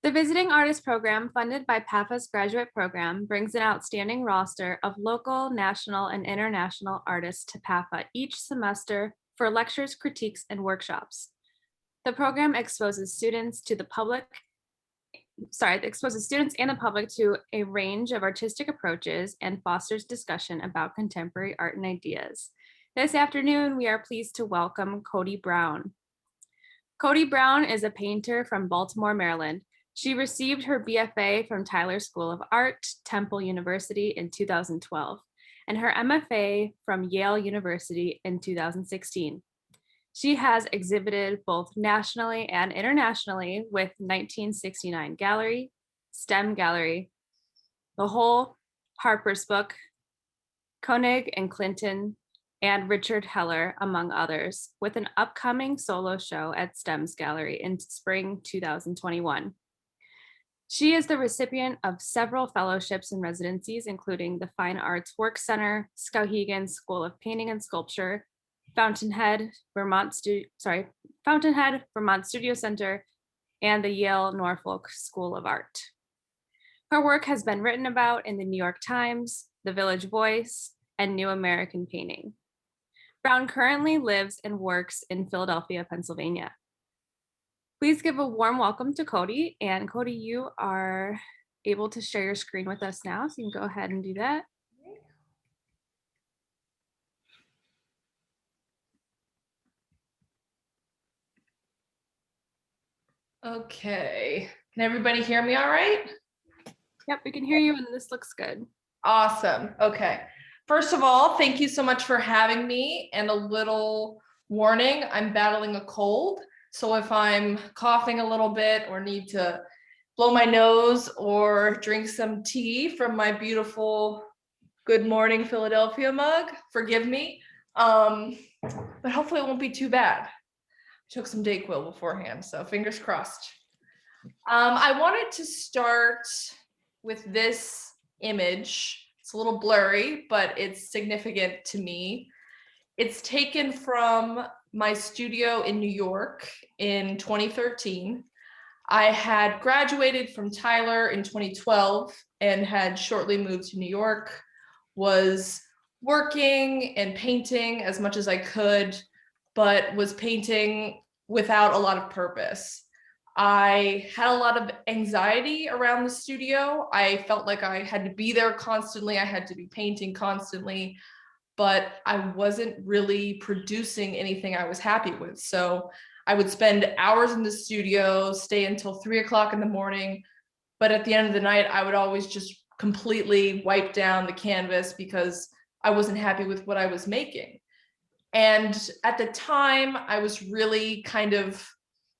The Visiting Artist Program, funded by PAFA's graduate program, brings an outstanding roster of local, national, and international artists to PAFA each semester for lectures, critiques, and workshops. The program exposes students and the public to a range of artistic approaches and fosters discussion about contemporary art and ideas. This afternoon, we are pleased to welcome Coady Brown. Cody Brown is a painter from Baltimore, Maryland. She received her BFA from Tyler School of Art, Temple University in 2012, and her MFA from Yale University in 2016. She has exhibited both nationally and internationally with 1969 Gallery, STEM Gallery, The Whole, Harper's Book, Koenig and Clinton, and Richard Heller, among others, with an upcoming solo show at STEM's Gallery in spring 2021. She is the recipient of several fellowships and residencies, including the Fine Arts Work Center, Skowhegan School of Painting and Sculpture, Fountainhead, Vermont Studio Center, and the Yale Norfolk School of Art. Her work has been written about in the New York Times, The Village Voice, and New American Painting. Brown currently lives and works in Philadelphia, Pennsylvania. Please give a warm welcome to Coady. And Coady, you are able to share your screen with us now, so you can go ahead and do that. Okay, can everybody hear me all right? Yep, we can hear you and this looks good. Awesome, okay. First of all, thank you so much for having me, and a little warning, I'm battling a cold. So if I'm coughing a little bit or need to blow my nose or drink some tea from my beautiful Good Morning Philadelphia mug, forgive me. But hopefully it won't be too bad. I took some Dayquil beforehand, so fingers crossed. I wanted to start with this image. It's a little blurry, but it's significant to me. It's taken from my studio in New York in 2013. I had graduated from Tyler in 2012 and had shortly moved to New York, was working and painting as much as I could, but was painting without a lot of purpose. I had a lot of anxiety around the studio. I felt like I had to be there constantly. I had to be painting constantly, but I wasn't really producing anything I was happy with. So I would spend hours in the studio, stay until 3 o'clock in the morning. But at the end of the night, I would always just completely wipe down the canvas because I wasn't happy with what I was making. And at the time, I was really kind of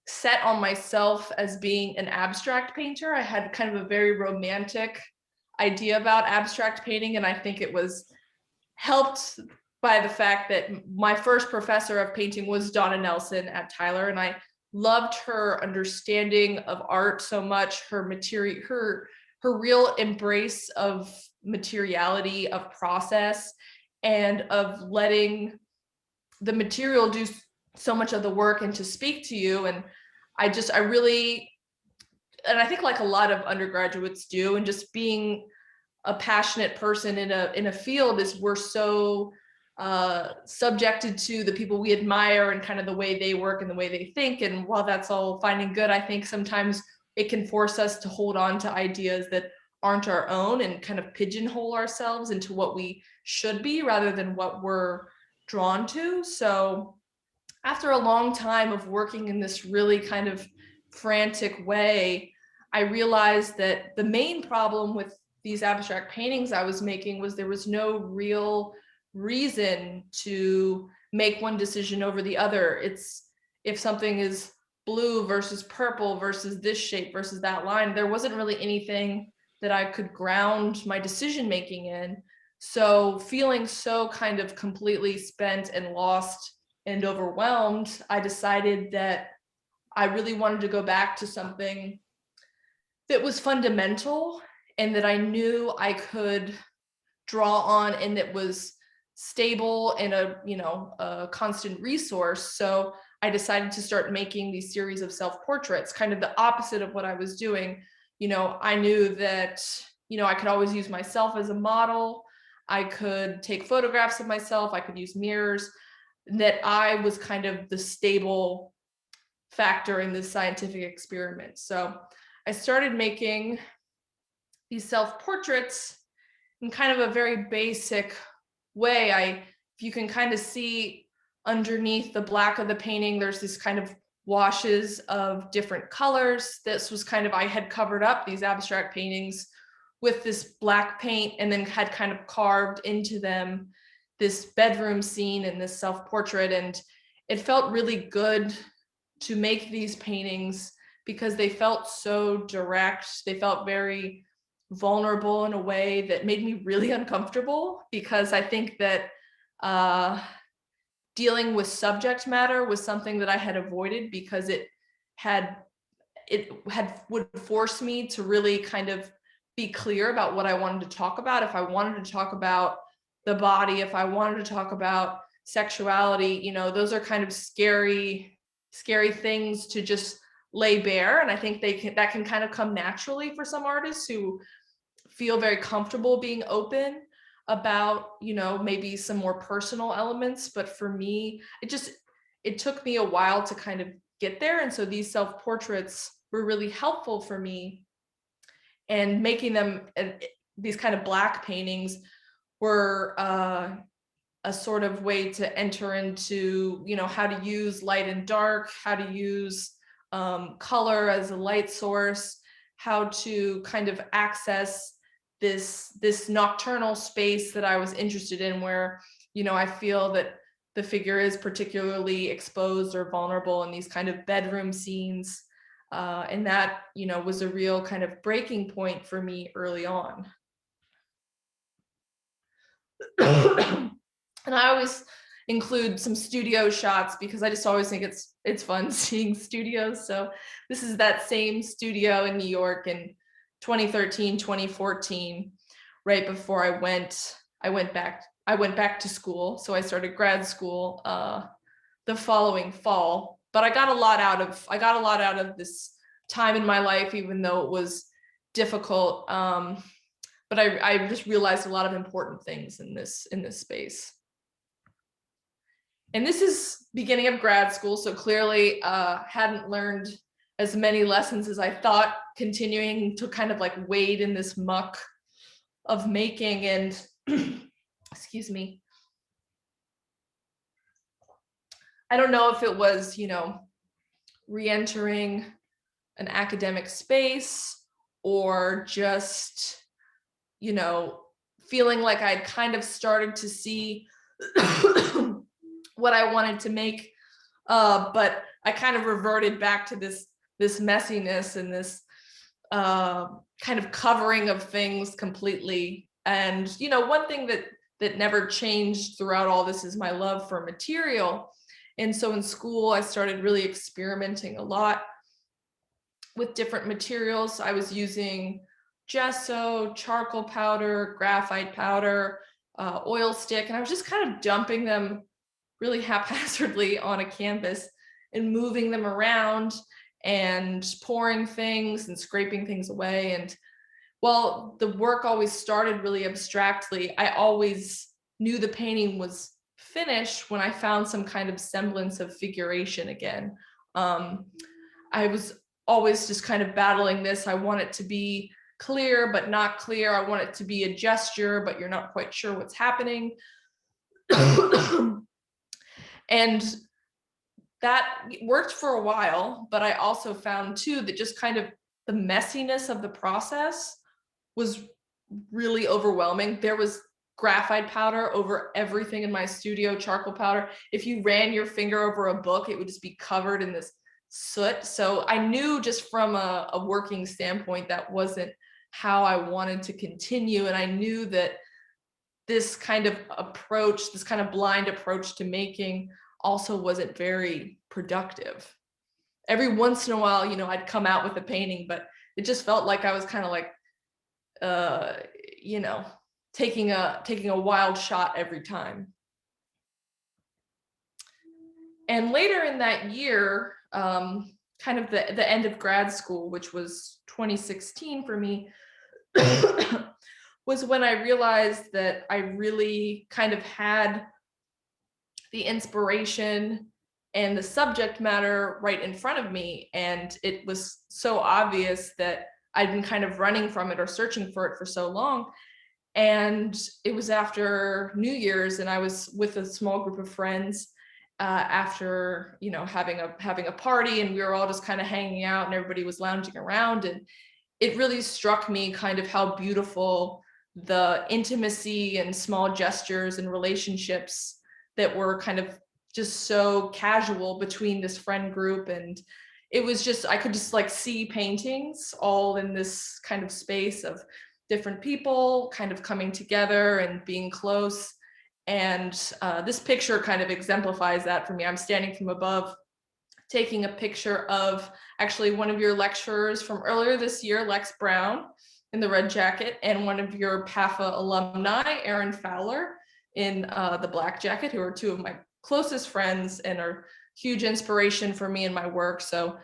set on myself as being an abstract painter. I had kind of a very romantic idea about abstract painting, and I think it was helped by the fact that my first professor of painting was Donna Nelson at Tyler, and I loved her understanding of art so much, her real embrace of materiality, of process, and of letting the material do so much of the work and to speak to you. And I really, and I think like a lot of undergraduates do, and just being a passionate person in a field is we're so subjected to the people we admire and kind of the way they work and the way they think. And while that's all fine and good, I think sometimes it can force us to hold on to ideas that aren't our own and kind of pigeonhole ourselves into what we should be rather than what we're drawn to. So after a long time of working in this really kind of frantic way, I realized that the main problem with these abstract paintings I was making was there was no real reason to make one decision over the other. It's if something is blue versus purple versus this shape versus that line, there wasn't really anything that I could ground my decision making in. So feeling so kind of completely spent and lost and overwhelmed, I decided that I really wanted to go back to something that was fundamental and that I knew I could draw on and that was stable and a constant resource. So I decided to start making these series of self-portraits, kind of the opposite of what I was doing. I knew that, I could always use myself as a model. I could take photographs of myself. I could use mirrors, that I was kind of the stable factor in this scientific experiment. So I started making these self-portraits in kind of a very basic way. If you can kind of see underneath the black of the painting, there's this kind of washes of different colors. This was kind of, I had covered up these abstract paintings with this black paint and then had kind of carved into them this bedroom scene and this self-portrait. And it felt really good to make these paintings because they felt so direct. They felt very vulnerable in a way that made me really uncomfortable, because I think that dealing with subject matter was something that I had avoided, because it would force me to really kind of be clear about what I wanted to talk about. If I wanted to talk about the body, if I wanted to talk about sexuality, those are kind of scary things to just lay bare. And I think that can kind of come naturally for some artists who feel very comfortable being open about, maybe some more personal elements. But for me, it took me a while to kind of get there. And so these self-portraits were really helpful for me. And making them, these kind of black paintings, were a sort of way to enter into, how to use light and dark, how to use color as a light source, how to kind of access this nocturnal space that I was interested in, where, I feel that the figure is particularly exposed or vulnerable in these kind of bedroom scenes. And that, was a real kind of breaking point for me early on. And I always include some studio shots because I just always think it's fun seeing studios. So this is that same studio in New York in 2013, 2014, right before I went back to school. So I started grad school the following fall. But I got a lot out of this time in my life, even though it was difficult. But I just realized a lot of important things in this space. And this is beginning of grad school, so clearly hadn't learned as many lessons as I thought, continuing to kind of like wade in this muck of making. And excuse me, I don't know if it was, re-entering an academic space, or just, feeling like I'd kind of started to see what I wanted to make. But I kind of reverted back to this messiness and this kind of covering of things completely. And, one thing that never changed throughout all this is my love for material. And so in school, I started really experimenting a lot with different materials. I was using gesso, charcoal powder, graphite powder, oil stick, and I was just kind of dumping them really haphazardly on a canvas and moving them around and pouring things and scraping things away. And while the work always started really abstractly, I always knew the painting was finished when I found some kind of semblance of figuration again. I was always just kind of battling this. I want it to be clear, but not clear. I want it to be a gesture, but you're not quite sure what's happening. And that worked for a while, but I also found too that just kind of the messiness of the process was really overwhelming. There was graphite powder over everything in my studio, charcoal powder. If you ran your finger over a book, it would just be covered in this soot. So I knew just from a working standpoint, that wasn't how I wanted to continue. And I knew that this kind of approach, this kind of blind approach to making, also wasn't very productive. Every once in a while, I'd come out with a painting, but it just felt like I was kind of like, taking a wild shot every time. And later in that year, kind of the end of grad school, which was 2016 for me, was when I realized that I really kind of had the inspiration and the subject matter right in front of me. And it was so obvious that I'd been kind of running from it or searching for it for so long. And it was after New Year's, and I was with a small group of friends after, you know, having a party, and we were all just kind of hanging out, and everybody was lounging around. And it really struck me kind of how beautiful the intimacy and small gestures and relationships that were kind of just so casual between this friend group. And it was just, I could just like see paintings all in this kind of space of different people kind of coming together and being close. And this picture kind of exemplifies that for me. I'm standing from above, taking a picture of actually one of your lecturers from earlier this year, Lex Brown, in the red jacket, and one of your PAFA alumni, Aaron Fowler, in the black jacket, who are two of my closest friends and are huge inspiration for me in my work. So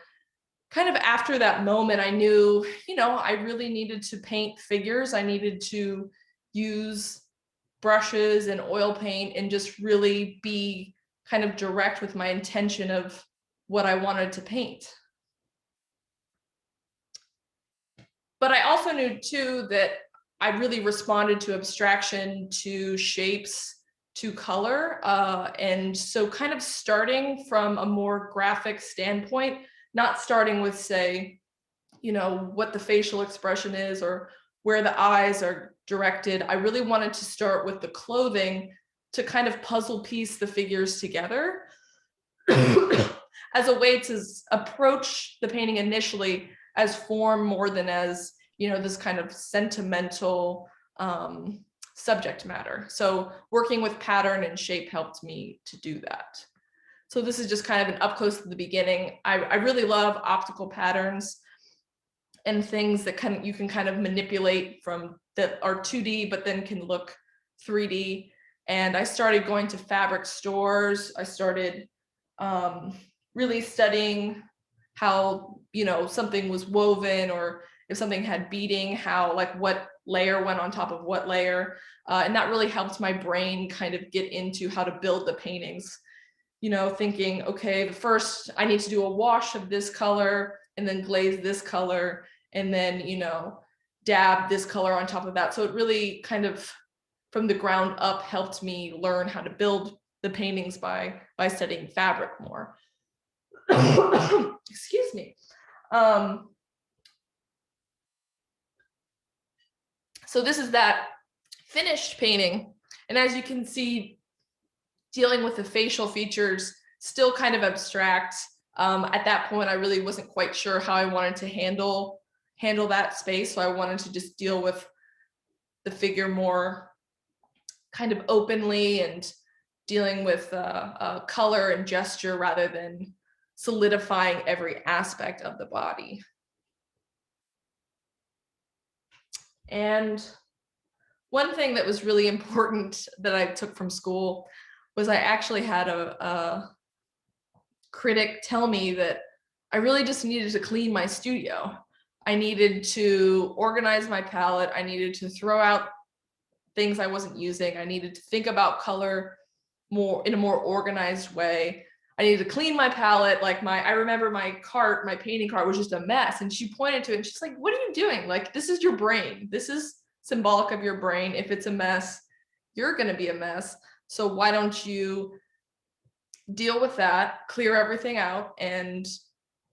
kind of after that moment, I knew, you know, I really needed to paint figures. I needed to use brushes and oil paint and just really be kind of direct with my intention of what I wanted to paint. But I also knew too that I really responded to abstraction, to shapes, to color. And so kind of starting from a more graphic standpoint, not starting with, say, you know, what the facial expression is or where the eyes are directed. I really wanted to start with the clothing to kind of puzzle piece the figures together as a way to approach the painting initially as form more than as, you know, this kind of sentimental subject matter. So working with pattern and shape helped me to do that. So this is just kind of an up close to the beginning. I really love optical patterns and things that you can kind of manipulate from that are 2D, but then can look 3D. And I started going to fabric stores. I started really studying how, you know, something was woven, or if something had beading, how, like, what layer went on top of what layer. And that really helped my brain kind of get into how to build the paintings. You know, thinking, okay, first I need to do a wash of this color and then glaze this color and then, you know, dab this color on top of that. So it really kind of from the ground up helped me learn how to build the paintings by studying fabric more. Excuse me. So this is that finished painting. And as you can see, dealing with the facial features, still kind of abstract. At that point, I really wasn't quite sure how I wanted to handle that space. So I wanted to just deal with the figure more kind of openly and dealing with color and gesture rather than solidifying every aspect of the body. And one thing that was really important that I took from school was I actually had a critic tell me that I really just needed to clean my studio. I needed to organize my palette. I needed to throw out things I wasn't using. I needed to think about color more in a more organized way. I needed to clean my palette. Like I remember my painting cart was just a mess. And she pointed to it and she's like, what are you doing? Like, this is your brain. This is symbolic of your brain. If it's a mess, you're going to be a mess. So why don't you deal with that, clear everything out, and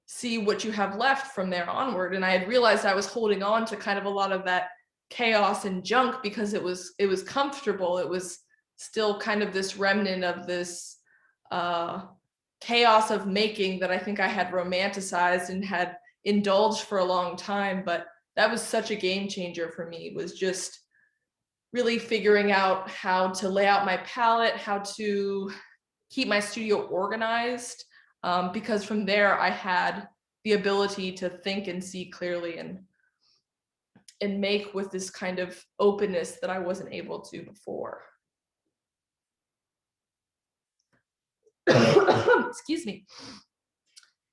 see what you have left from there onward. And I had realized I was holding on to kind of a lot of that chaos and junk because it was comfortable. It was still kind of this remnant of this chaos of making that I think I had romanticized and had indulged for a long time. But that was such a game changer for me, was just really figuring out how to lay out my palette, how to keep my studio organized, because from there I had the ability to think and see clearly and make with this kind of openness that I wasn't able to before. excuse me.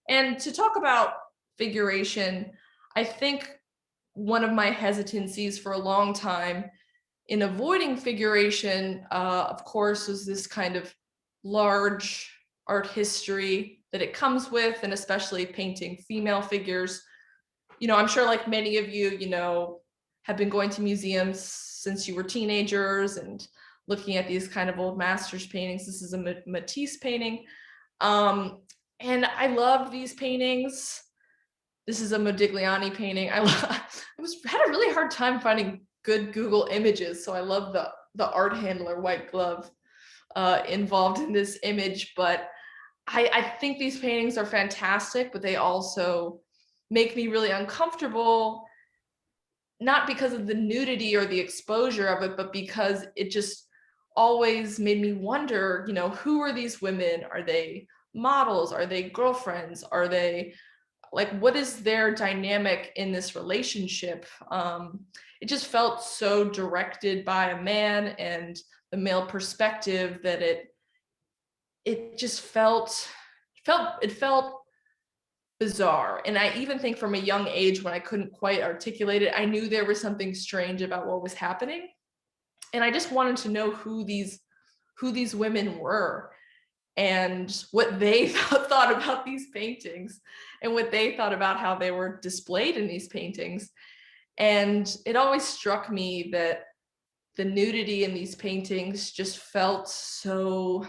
And to talk about figuration, I think one of my hesitancies for a long time in avoiding figuration, of course, was this kind of large art history that it comes with, and especially painting female figures. I'm sure like many of you, have been going to museums since you were teenagers and looking at these kind of old masters paintings. This is a Matisse painting. And I love these paintings. This is a Modigliani painting. had a really hard time finding good Google images, so I love the art handler white glove involved in this image. But I think these paintings are fantastic, but they also make me really uncomfortable, not because of the nudity or the exposure of it, but because it just always made me wonder, who are these women? Are they models? Are they girlfriends? Are they like, what is their dynamic in this relationship? It just felt so directed by a man and the male perspective that it just felt bizarre. And I even think from a young age, when I couldn't quite articulate it, I knew there was something strange about what was happening. And I just wanted to know who these women were and what they thought about these paintings and what they thought about how they were displayed in these paintings. And it always struck me that the nudity in these paintings just felt so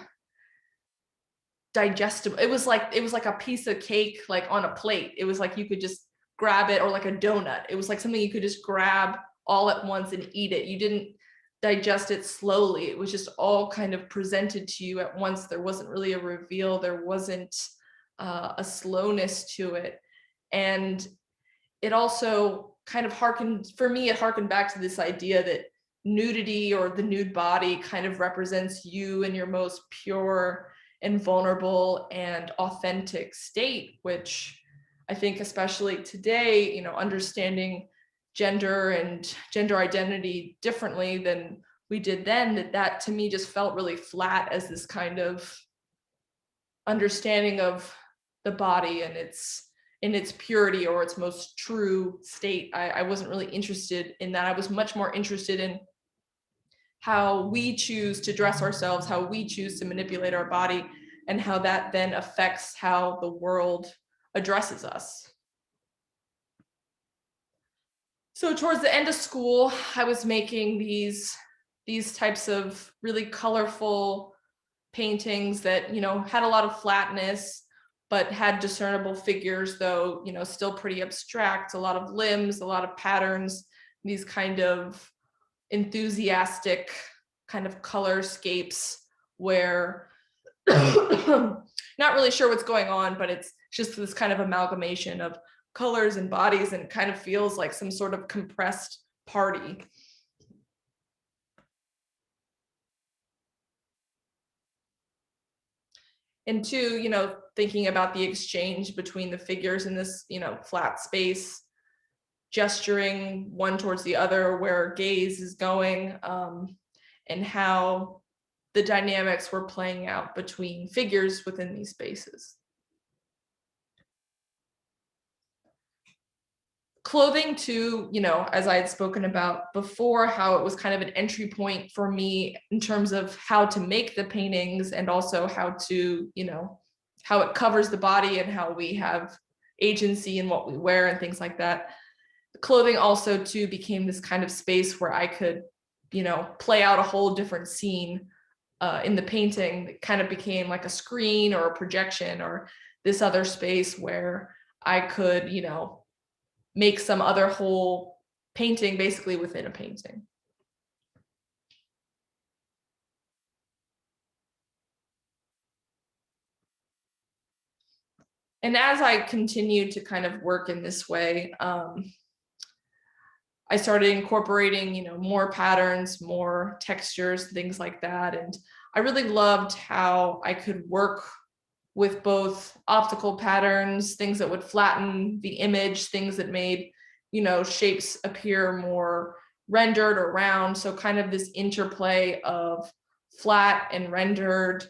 digestible. It was like a piece of cake, like on a plate. It was like you could just grab it, or like a donut. It was like something you could just grab all at once and eat it. You didn't digest it slowly. It was just all kind of presented to you at once. There wasn't really a reveal. There wasn't a slowness to it. And it also kind of harkened back to this idea that nudity, or the nude body, kind of represents you in your most pure and vulnerable and authentic state, which I think especially today, understanding gender and gender identity differently than we did then, that to me just felt really flat as this kind of understanding of the body and in its purity or its most true state. I wasn't really interested in that. I was much more interested in how we choose to dress ourselves, how we choose to manipulate our body, and how that then affects how the world addresses us. So towards the end of school, I was making these types of really colorful paintings that, had a lot of flatness, but had discernible figures, though, still pretty abstract, a lot of limbs, a lot of patterns, these kind of enthusiastic kind of colorscapes where not really sure what's going on, but it's just this kind of amalgamation of colors and bodies, and it kind of feels like some sort of compressed party. And two, thinking about the exchange between the figures in this, flat space, gesturing one towards the other, where gaze is going, and how the dynamics were playing out between figures within these spaces. Clothing too, as I had spoken about before, how it was kind of an entry point for me in terms of how to make the paintings, and also how to, how it covers the body and how we have agency in what we wear and things like that. Clothing also too became this kind of space where I could, play out a whole different scene in the painting. It kind of became like a screen or a projection or this other space where I could, make some other whole painting basically within a painting. And as I continued to kind of work in this way, I started incorporating, more patterns, more textures, things like that. And I really loved how I could work with both optical patterns, things that would flatten the image, things that made, shapes appear more rendered or round. So kind of this interplay of flat and rendered,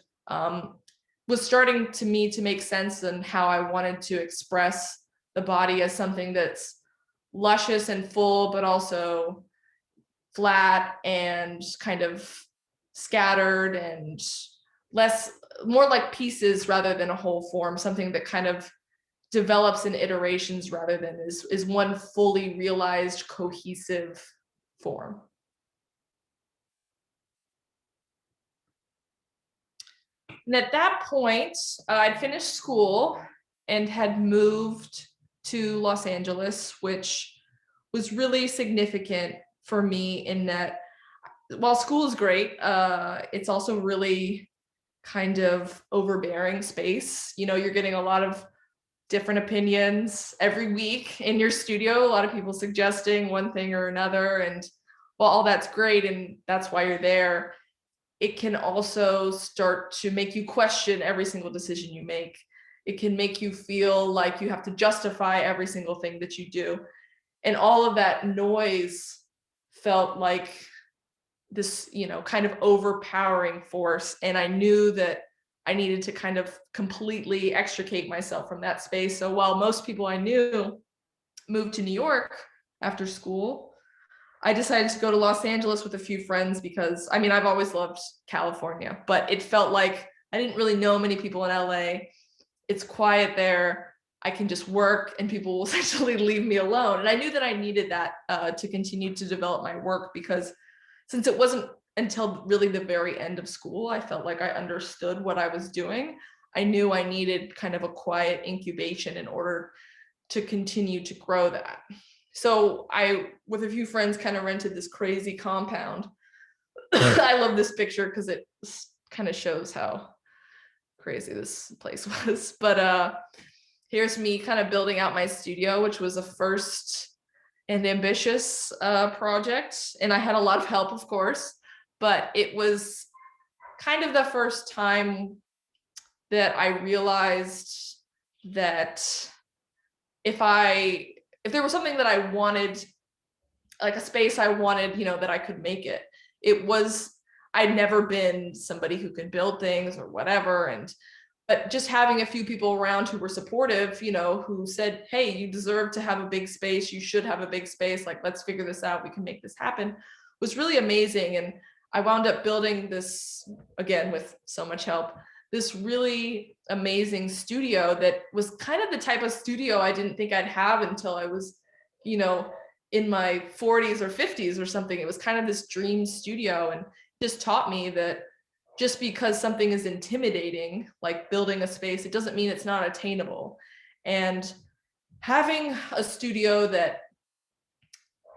was starting to me to make sense in how I wanted to express the body as something that's luscious and full, but also flat and kind of scattered and more like pieces rather than a whole form, something that kind of develops in iterations rather than is one fully realized cohesive form. And at that point, I'd finished school and had moved to Los Angeles, which was really significant for me in that while school is great, it's also really kind of overbearing space. You know, you're getting a lot of different opinions every week in your studio, a lot of people suggesting one thing or another. And while all that's great and that's why you're there, it can also start to make you question every single decision you make. It can make you feel like you have to justify every single thing that you do. And all of that noise felt like this, you know, kind of overpowering force. And I knew that I needed to kind of completely extricate myself from that space. So while most people I knew moved to New York after school, I decided to go to Los Angeles with a few friends because, I mean, I've always loved California, but it felt like I didn't really know many people in LA. It's quiet there. I can just work and people will essentially leave me alone. And I knew that I needed that to continue to develop my work, because since it wasn't until really the very end of school, I felt like I understood what I was doing. I knew I needed kind of a quiet incubation in order to continue to grow that. So I, with a few friends, kind of rented this crazy compound. I love this picture because it kind of shows how crazy this place was. But here's me kind of building out my studio, which was a first and ambitious project. And I had a lot of help, of course, but it was kind of the first time that I realized that if there was something that I wanted, like a space I wanted, you know, that I could make it. I'd never been somebody who could build things or whatever. But just having a few people around who were supportive, you know, who said, hey, you deserve to have a big space. You should have a big space. Like, let's figure this out. We can make this happen, was really amazing. And I wound up building this, again, with so much help, this really amazing studio that was kind of the type of studio I didn't think I'd have until I was, you know, in my 40s or 50s or something. It was kind of this dream studio, and just taught me that just because something is intimidating, like building a space, it doesn't mean it's not attainable. And having a studio that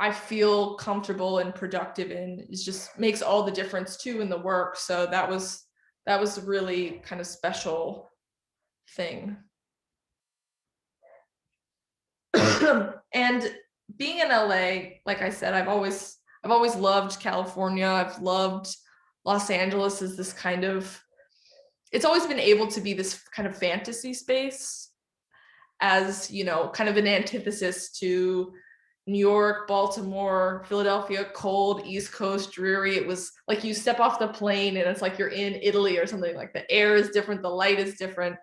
I feel comfortable and productive in just makes all the difference too in the work. So that was a really kind of special thing. And being in LA, like I said, I've always loved California. I've loved Los Angeles as this kind of, it's always been able to be this kind of fantasy space, as, you know, kind of an antithesis to New York, Baltimore, Philadelphia, cold, East Coast, dreary. It was like you step off the plane and it's like you're in Italy or something. Like the air is different, the light is different.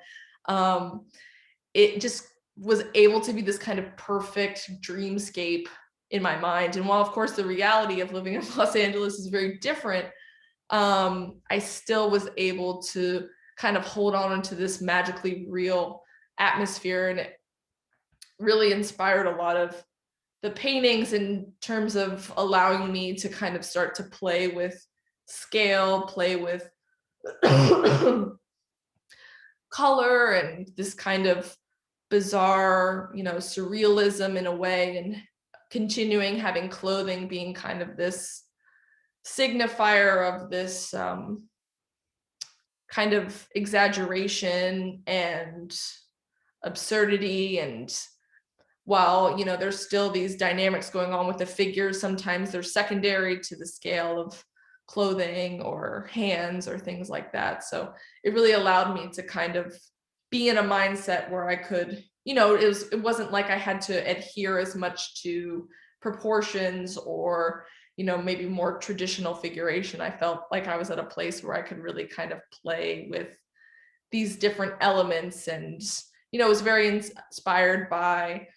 It just was able to be this kind of perfect dreamscape in my mind. And while of course the reality of living in Los Angeles is very different, I still was able to kind of hold on to this magically real atmosphere. And it really inspired a lot of the paintings in terms of allowing me to kind of start to play with scale, play with color, and this kind of bizarre, you know, surrealism in a way, and continuing having clothing being kind of this signifier of this kind of exaggeration and absurdity. And while, you know, there's still these dynamics going on with the figures, sometimes they're secondary to the scale of clothing or hands or things like that. So it really allowed me to kind of be in a mindset where I could, you know, it wasn't like I had to adhere as much to proportions or, you know, maybe more traditional figuration. I felt like I was at a place where I could really kind of play with these different elements, and it was very inspired by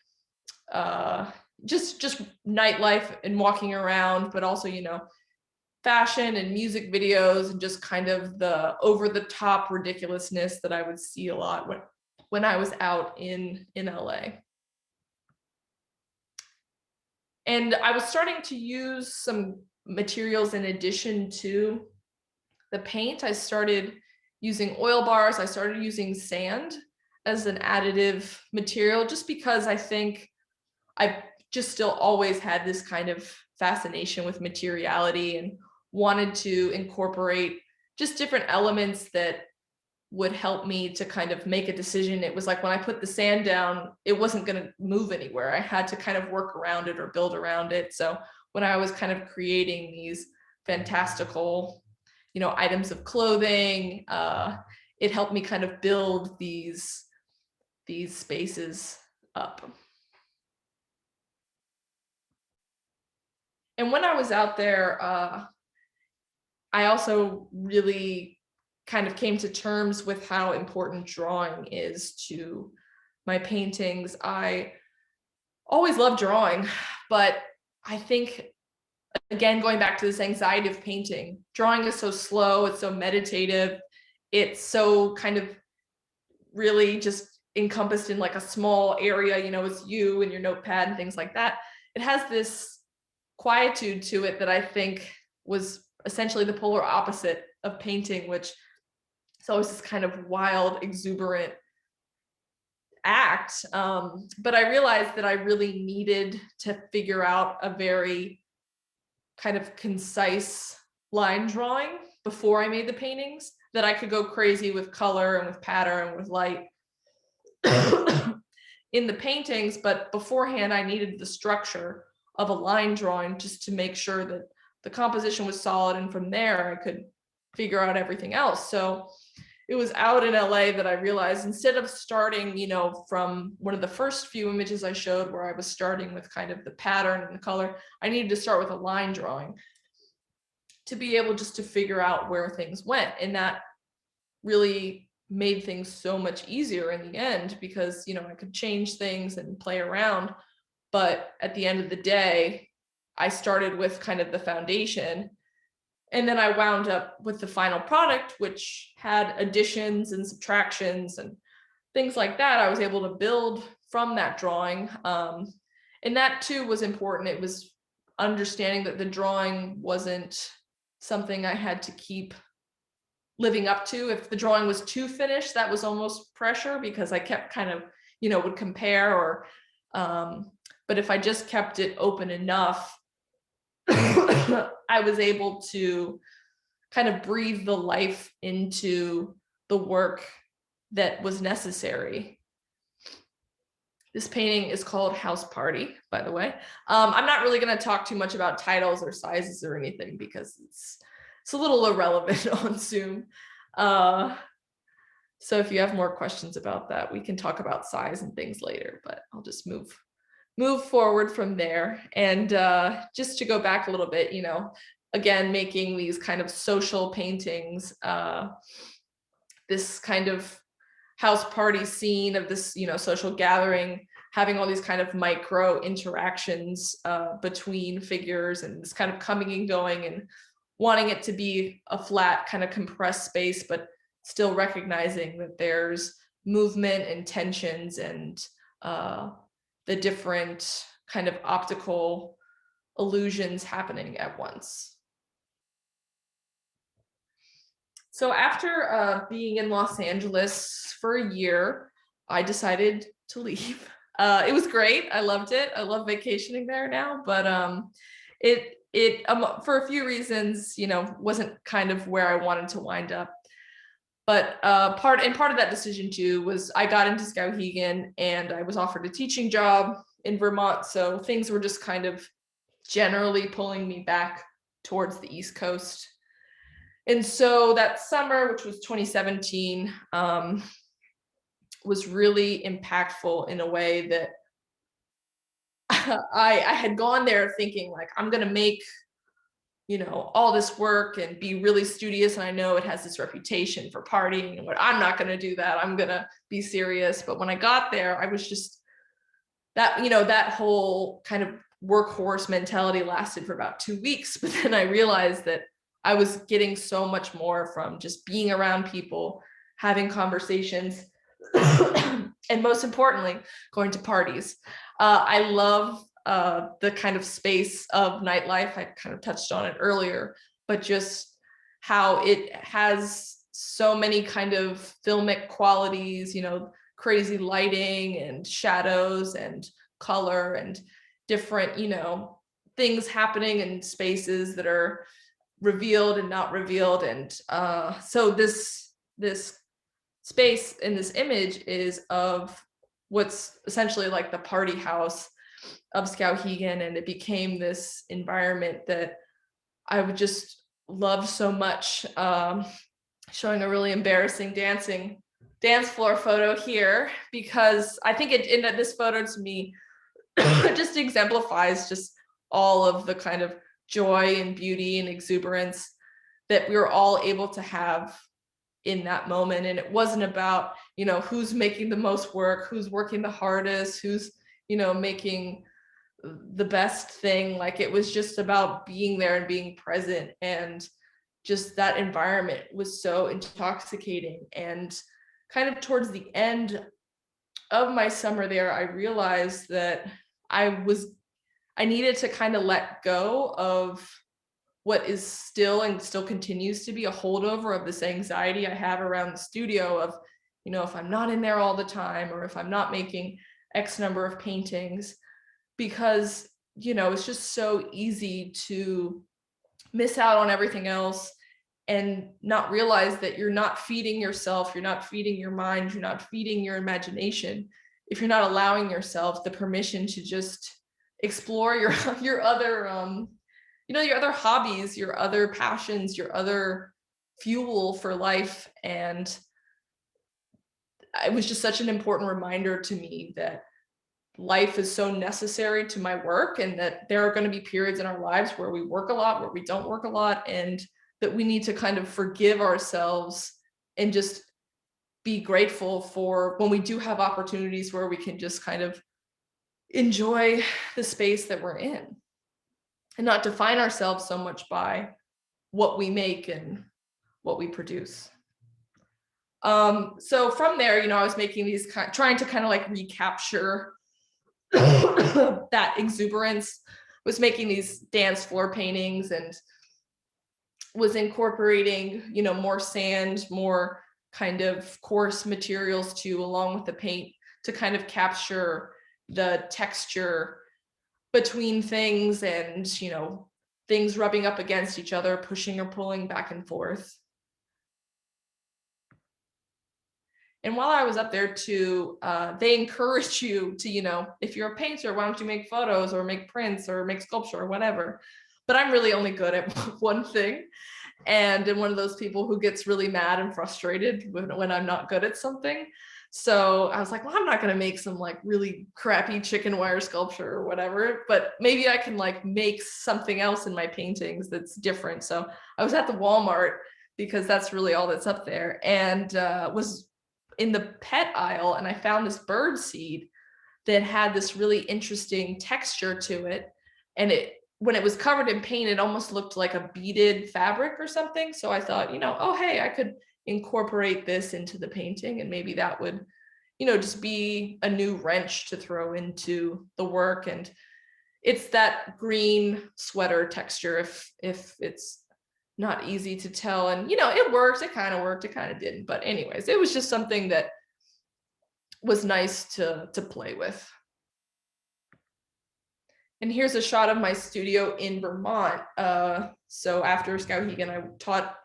just nightlife and walking around, but also fashion and music videos, and just kind of the over the top ridiculousness that I would see a lot when I was out in LA. And I was starting to use some materials in addition to the paint. I started using oil bars. I started using sand as an additive material, just because I think I've just still always had this kind of fascination with materiality and wanted to incorporate just different elements that would help me to kind of make a decision. It was like when I put the sand down, it wasn't going to move anywhere. I had to kind of work around it or build around it. So when I was kind of creating these fantastical, items of clothing, it helped me kind of build these spaces up. And when I was out there, I also really kind of came to terms with how important drawing is to my paintings. I always loved drawing, but I think, again, going back to this anxiety of painting, drawing is so slow, it's so meditative, it's so kind of really just encompassed in like a small area, it's you and your notepad and things like that. It has this quietude to it that I think was essentially the polar opposite of painting, which is always this kind of wild, exuberant act. But I realized that I really needed to figure out a very kind of concise line drawing before I made the paintings, that I could go crazy with color and with pattern and with light in the paintings. But beforehand, I needed the structure of a line drawing just to make sure that the composition was solid. And from there, I could figure out everything else. So it was out in LA that I realized, instead of starting, from one of the first few images I showed where I was starting with kind of the pattern and the color, I needed to start with a line drawing to be able just to figure out where things went. And that really made things so much easier in the end, because, I could change things and play around. But at the end of the day, I started with kind of the foundation, and then I wound up with the final product, which had additions and subtractions and things like that. I was able to build from that drawing. And that too was important. It was understanding that the drawing wasn't something I had to keep living up to. If the drawing was too finished, that was almost pressure, because I kept kind of, would compare, or, but if I just kept it open enough, I was able to kind of breathe the life into the work that was necessary. This painting is called House Party, by the way. I'm not really going to talk too much about titles or sizes or anything, because it's a little irrelevant on Zoom. So if you have more questions about that, we can talk about size and things later, but I'll just move forward from there. And just to go back a little bit, again, making these kind of social paintings, this kind of house party scene of this, social gathering, having all these kind of micro interactions between figures, and this kind of coming and going, and wanting it to be a flat kind of compressed space, but still recognizing that there's movement and tensions and the different kind of optical illusions happening at once. So after being in Los Angeles for a year, I decided to leave. It was great. I loved it. I love vacationing there now, but it for a few reasons, wasn't kind of where I wanted to wind up. But part of that decision too was I got into Skowhegan, and I was offered a teaching job in Vermont. So things were just kind of generally pulling me back towards the East Coast. And so that summer, which was 2017, was really impactful in a way that I had gone there thinking like, I'm going to make, all this work and be really studious. And I know it has this reputation for partying, and I'm not going to do that. I'm going to be serious. But when I got there, I was just that whole kind of workhorse mentality lasted for about 2 weeks. But then I realized that I was getting so much more from just being around people, having conversations, and most importantly, going to parties. I love the kind of space of nightlife. I kind of touched on it earlier, but just how it has so many kind of filmic qualities, crazy lighting and shadows and color and different, things happening in spaces that are revealed and not revealed. And so this space in this image is of what's essentially like the party house of Skowhegan, and it became this environment that I would just love so much. Showing a really embarrassing dance floor photo here, because I think this photo to me just exemplifies just all of the kind of joy and beauty and exuberance that we were all able to have in that moment. And it wasn't about, who's making the most work, who's working the hardest, who's, making the best thing. Like, it was just about being there and being present. And just that environment was so intoxicating. And kind of towards the end of my summer there, I realized that I needed to kind of let go of what is still and still continues to be a holdover of this anxiety I have around the studio of, if I'm not in there all the time, or if I'm not making X number of paintings, because, it's just so easy to miss out on everything else and not realize that you're not feeding yourself, you're not feeding your mind, you're not feeding your imagination if you're not allowing yourself the permission to just explore your other your other hobbies, your other passions, your other fuel for life. And it was just such an important reminder to me that life is so necessary to my work, and that there are going to be periods in our lives where we work a lot, where we don't work a lot, and that we need to kind of forgive ourselves and just be grateful for when we do have opportunities where we can just kind of enjoy the space that we're in, and not define ourselves so much by what we make and what we produce. So from there, I was making these, trying to kind of like recapture that exuberance, was making these dance floor paintings, and was incorporating, more sand, more kind of coarse materials too, along with the paint, to kind of capture the texture between things, and, things rubbing up against each other, pushing or pulling back and forth. And while I was up there too, they encourage you to, if you're a painter, why don't you make photos or make prints or make sculpture or whatever. But I'm really only good at one thing. And I'm one of those people who gets really mad and frustrated when I'm not good at something. So I was like, well, I'm not going to make some like really crappy chicken wire sculpture or whatever, but maybe I can like make something else in my paintings that's different. So I was at the Walmart, because that's really all that's up there, and was in the pet aisle, and I found this bird seed that had this really interesting texture to it. And when it was covered in paint, it almost looked like a beaded fabric or something. So I thought, oh, hey, I could incorporate this into the painting, and maybe that would, just be a new wrench to throw into the work. And it's that green sweater texture, if it's not easy to tell. And, it works, it kind of worked, it kind of didn't. But anyways, it was just something that was nice to play with. And here's a shot of my studio in Vermont. So after Skowhegan, I taught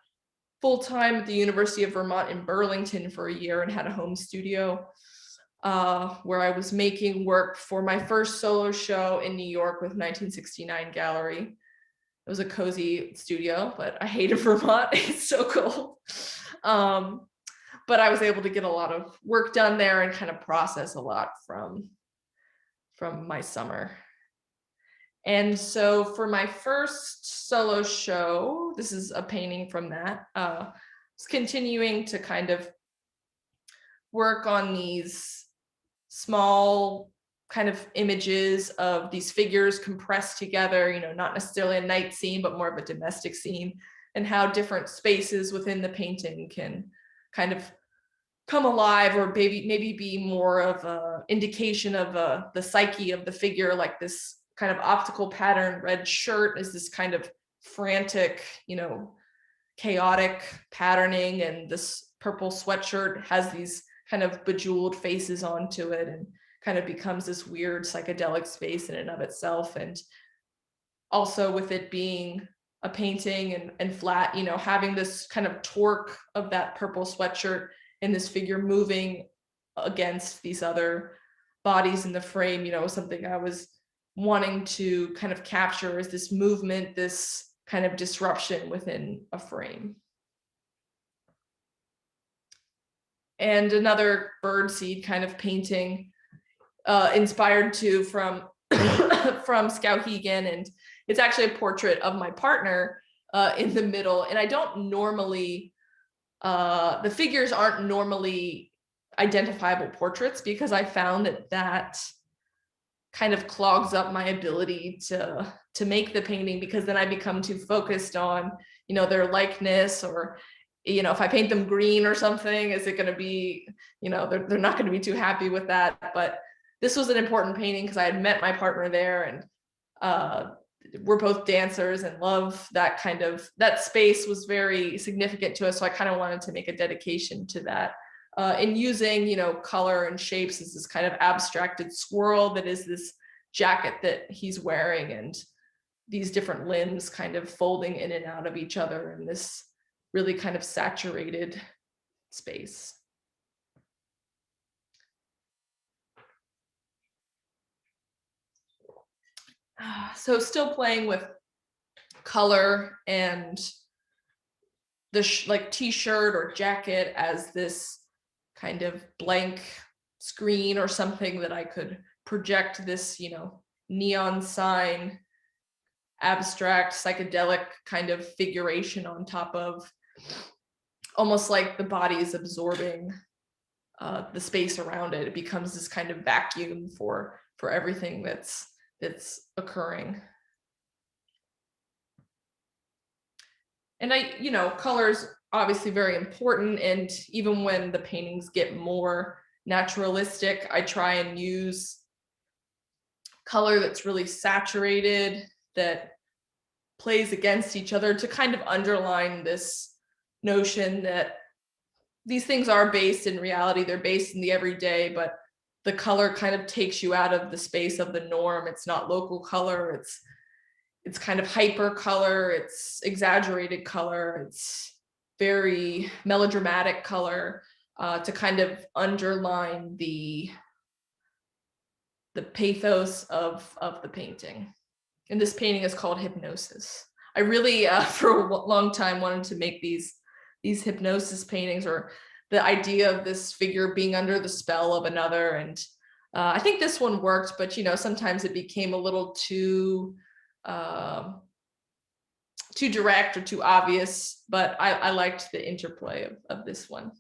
full-time at the University of Vermont in Burlington for a year, and had a home studio where I was making work for my first solo show in New York with 1969 Gallery. It was a cozy studio, but I hated Vermont. It's so cold. But I was able to get a lot of work done there and kind of process a lot from my summer. And so for my first solo show, this is a painting from that, I was continuing to kind of work on these small kind of images of these figures compressed together, you know, not necessarily a night scene, but more of a domestic scene, and how different spaces within the painting can kind of come alive, or maybe be more of a indication of the psyche of the figure, like this kind of optical pattern. Red shirt is this kind of frantic, you know, chaotic patterning, and this purple sweatshirt has these kind of bejeweled faces onto it, and kind of becomes this weird psychedelic space in and of itself. And also with it being a painting and flat, you know, having this kind of torque of that purple sweatshirt and this figure moving against these other bodies in the frame, you know, something I was wanting to kind of capture, is this movement, this kind of disruption within a frame. And another birdseed kind of painting, inspired too from from Skowhegan, and it's actually a portrait of my partner in the middle. And I don't normally, the figures aren't normally identifiable portraits, because I found that kind of clogs up my ability to make the painting, because then I become too focused on, you know, their likeness, or, you know, if I paint them green or something, is it going to be, you know, they're not going to be too happy with that. But this was an important painting because I had met my partner there, and we're both dancers and love that kind of, that space was very significant to us. So I kind of wanted to make a dedication to that. And using, you know, color and shapes as this kind of abstracted swirl that is this jacket that he's wearing, and these different limbs kind of folding in and out of each other in this really kind of saturated space. So still playing with color and the like t-shirt or jacket as this kind of blank screen or something that I could project this, you know, neon sign, abstract, psychedelic kind of figuration on top of, almost like the body is absorbing the space around it. It becomes this kind of vacuum for everything that's occurring. And you know, color's obviously very important. And even when the paintings get more naturalistic, I try and use color that's really saturated, that plays against each other, to kind of underline this notion that these things are based in reality. They're based in the everyday, but the color kind of takes you out of the space of the norm. It's not local color. It's kind of hyper color. It's exaggerated color. It's very melodramatic color, to kind of underline the pathos of the painting. And this painting is called Hypnosis. I really, for a long time, wanted to make these hypnosis paintings, or the idea of this figure being under the spell of another. And I think this one worked, but, you know, sometimes it became a little too direct or too obvious. But I liked the interplay of this one.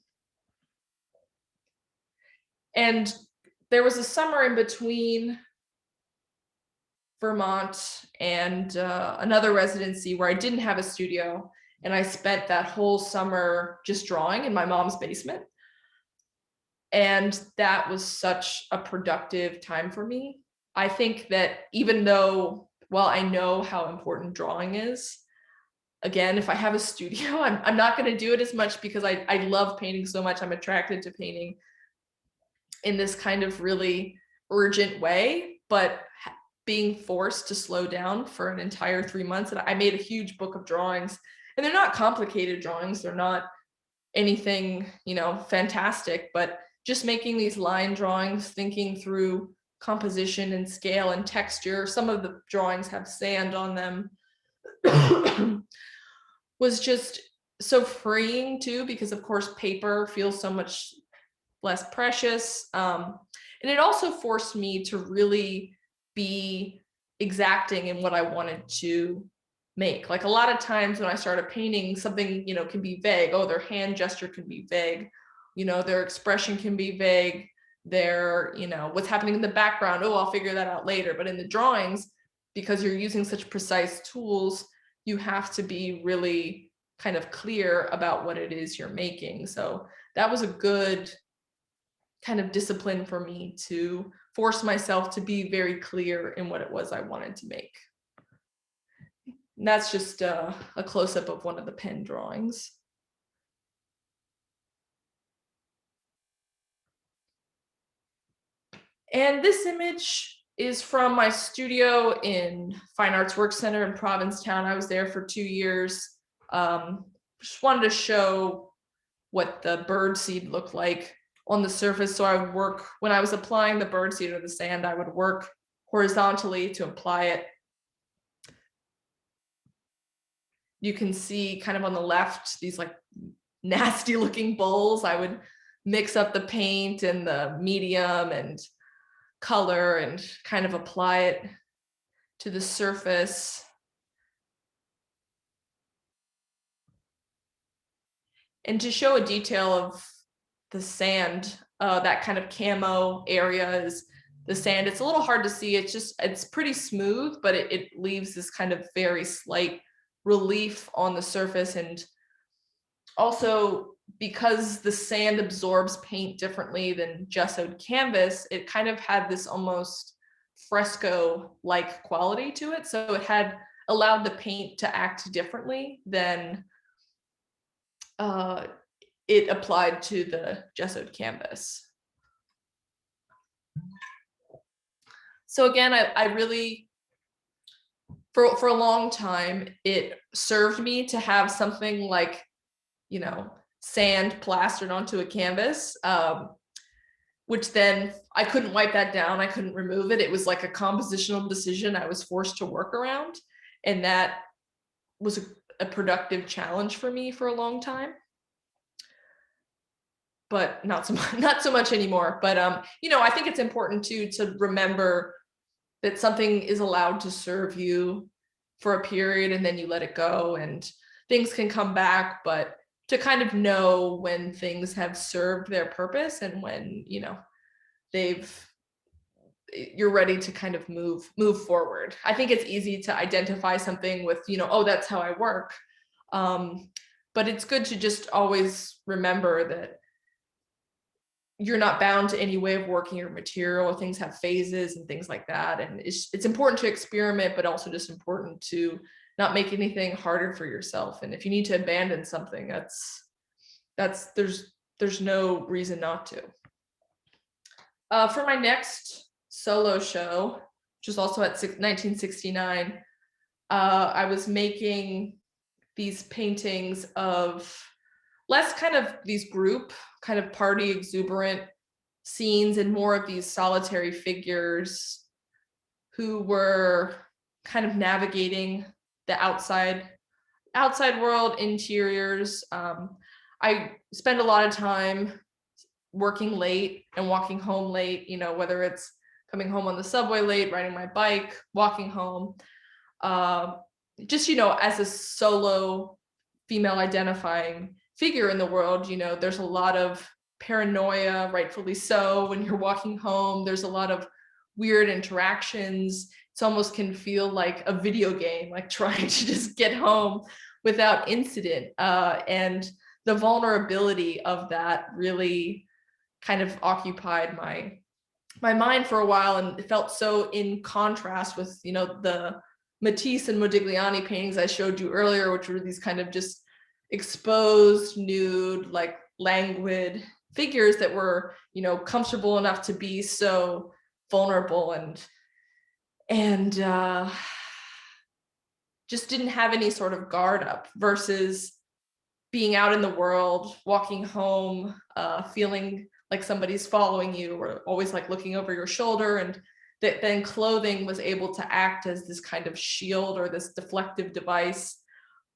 And there was a summer in between Vermont and another residency where I didn't have a studio, and I spent that whole summer just drawing in my mom's basement. And that was such a productive time for me. I think that even though, while I know how important drawing is, again, if I have a studio, I'm not going to do it as much, because I love painting so much. I'm attracted to painting in this kind of really urgent way, but being forced to slow down for an entire 3 months. And I made a huge book of drawings, and they're not complicated drawings. They're not anything, you know, fantastic, but just making these line drawings, thinking through composition and scale and texture. Some of the drawings have sand on them. Was just so freeing too, because of course paper feels so much less precious. And it also forced me to really be exacting in what I wanted to make. Like a lot of times when I started painting, something, can be vague. Oh, their hand gesture can be vague. Their expression can be vague. Their, what's happening in the background. Oh, I'll figure that out later. But in the drawings, because you're using such precise tools, you have to be really kind of clear about what it is you're making. So that was a good kind of discipline for me to force myself to be very clear in what it was I wanted to make. And that's just a close-up of one of the pen drawings. And this image is from my studio in Fine Arts Work Center in Provincetown. I was there for 2 years. Just wanted to show what the bird seed looked like on the surface. So I would work, when I was applying the bird seed or the sand, I would work horizontally to apply it. You can see kind of on the left, these like nasty looking bowls. I would mix up the paint and the medium and color and kind of apply it to the surface. And to show a detail of the sand, that kind of camo area is the sand. It's a little hard to see. It's pretty smooth, but it leaves this kind of very slight relief on the surface. And also, because the sand absorbs paint differently than gessoed canvas, it kind of had this almost fresco-like quality to it. So it had allowed the paint to act differently than it applied to the gessoed canvas. So again, I really, for a long time, it served me to have something like, sand plastered onto a canvas, which then I couldn't wipe that down. I couldn't remove it. It was like a compositional decision I was forced to work around. And that was a productive challenge for me for a long time. But not so much anymore. But I think it's important to remember that something is allowed to serve you for a period and then you let it go and things can come back, but to kind of know when things have served their purpose and when, you're ready to kind of move forward. I think it's easy to identify something with, oh, that's how I work. But it's good to just always remember that you're not bound to any way of working your material. Things have phases and things like that. And it's important to experiment, but also just important to not make anything harder for yourself. And if you need to abandon something, there's no reason not to. For my next solo show, which was also at 1969, I was making these paintings of less kind of these group kind of party exuberant scenes and more of these solitary figures who were kind of navigating the outside world, interiors. I spend a lot of time working late and walking home late, whether it's coming home on the subway late, riding my bike, walking home. Just, as a solo female identifying figure in the world, there's a lot of paranoia, rightfully so, when you're walking home. There's a lot of weird interactions. It almost can feel like a video game, like trying to just get home without incident. And the vulnerability of that really kind of occupied my mind for a while, and it felt so in contrast with, the Matisse and Modigliani paintings I showed you earlier, which were these kind of just exposed, nude, like languid figures that were, comfortable enough to be so vulnerable and just didn't have any sort of guard up, versus being out in the world, walking home, feeling like somebody's following you or always like looking over your shoulder, and that then clothing was able to act as this kind of shield or this deflective device.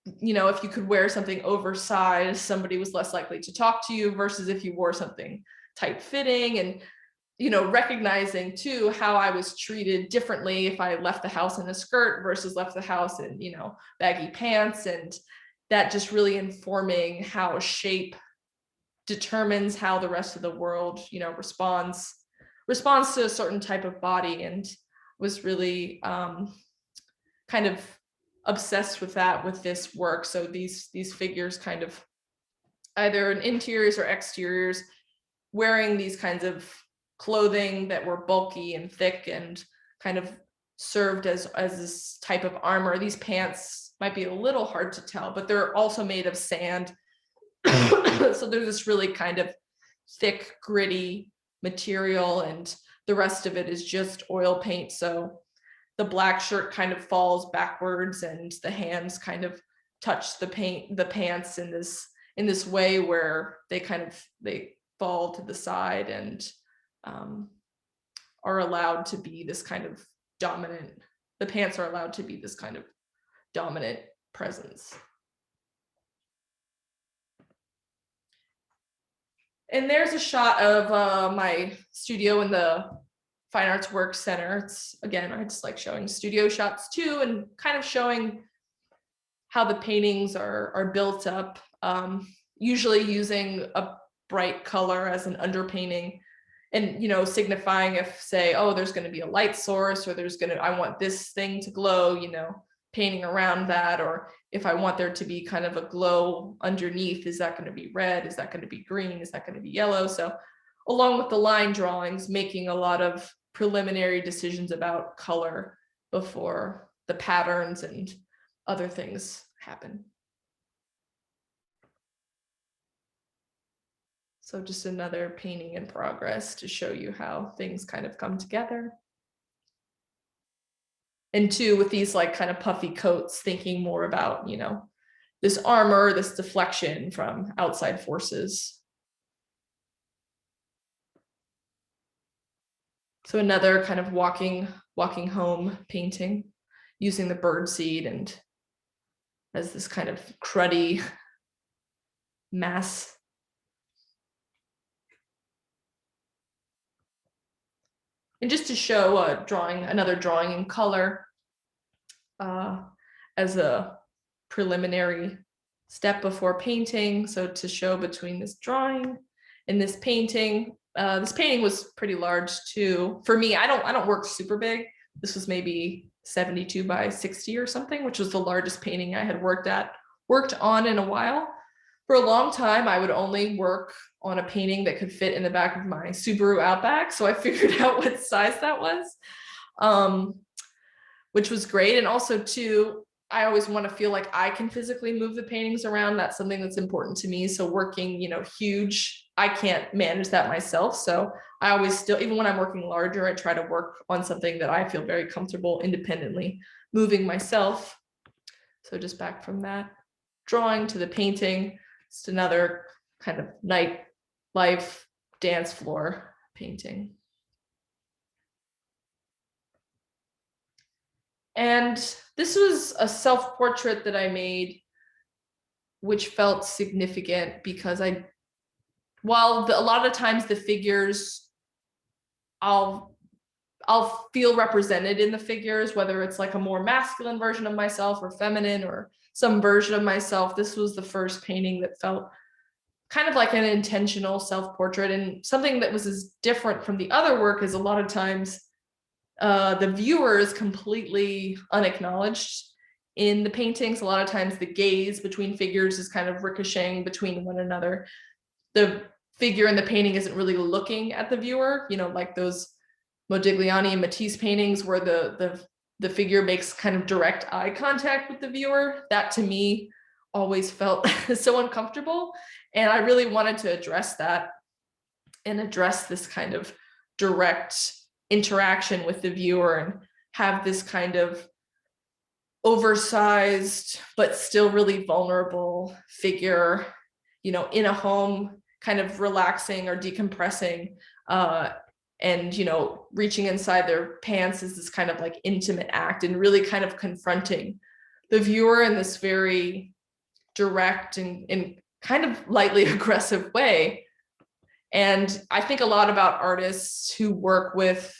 If you could wear something oversized, somebody was less likely to talk to you, versus if you wore something tight fitting. And recognizing too how I was treated differently if I left the house in a skirt versus left the house in, baggy pants, and that just really informing how shape determines how the rest of the world, responds to a certain type of body, and was really kind of obsessed with that with this work. So these figures kind of either in interiors or exteriors, wearing these kinds of clothing that were bulky and thick and kind of served as this type of armor. These pants might be a little hard to tell, but they're also made of sand. So there's this really kind of thick, gritty material, and the rest of it is just oil paint. So the black shirt kind of falls backwards, and the hands kind of touch the pants in this way where they fall to the side and are allowed to be this kind of dominant. The pants are allowed to be this kind of dominant presence. And there's a shot of my studio in the Fine Arts Work Center. It's, again, I just like showing studio shots too, and kind of showing how the paintings are built up, usually using a bright color as an underpainting, and signifying if, say, oh, there's going to be a light source, or I want this thing to glow, painting around that, or if I want there to be kind of a glow underneath, is that going to be red? Is that going to be green? Is that going to be yellow? So along with the line drawings, making a lot of preliminary decisions about color before the patterns and other things happen. So just another painting in progress to show you how things kind of come together. And two, with these like kind of puffy coats, thinking more about, this armor, this deflection from outside forces. So another kind of walking home painting, using the bird seed and as this kind of cruddy mass. And just to show another drawing in color as a preliminary step before painting. So to show between this drawing and this painting was pretty large too. For me, I don't work super big. This was maybe 72 by 60 or something, which was the largest painting I had worked on in a while. For a long time, I would only work on a painting that could fit in the back of my Subaru Outback. So I figured out what size that was, which was great. And also too, I always want to feel like I can physically move the paintings around. That's something that's important to me. So working, huge, I can't manage that myself. So I always still, even when I'm working larger, I try to work on something that I feel very comfortable independently moving myself. So just back from that drawing to the painting, just another kind of nightlife dance floor painting. And this was a self-portrait that I made, which felt significant because while a lot of times the figures, I'll feel represented in the figures, whether it's like a more masculine version of myself or feminine or some version of myself. This was the first painting that felt kind of like an intentional self-portrait, and something that was as different from the other work is a lot of times the viewer is completely unacknowledged in the paintings. A lot of times the gaze between figures is kind of ricocheting between one another. The figure in the painting isn't really looking at the viewer, like those Modigliani and Matisse paintings where the figure makes kind of direct eye contact with the viewer. That to me always felt so uncomfortable. And I really wanted to address that and address this kind of direct interaction with the viewer and have this kind of oversized but still really vulnerable figure, in a home, kind of relaxing or decompressing, and reaching inside their pants is this kind of like intimate act, and really kind of confronting the viewer in this very direct and kind of lightly aggressive way. And I think a lot about artists who work with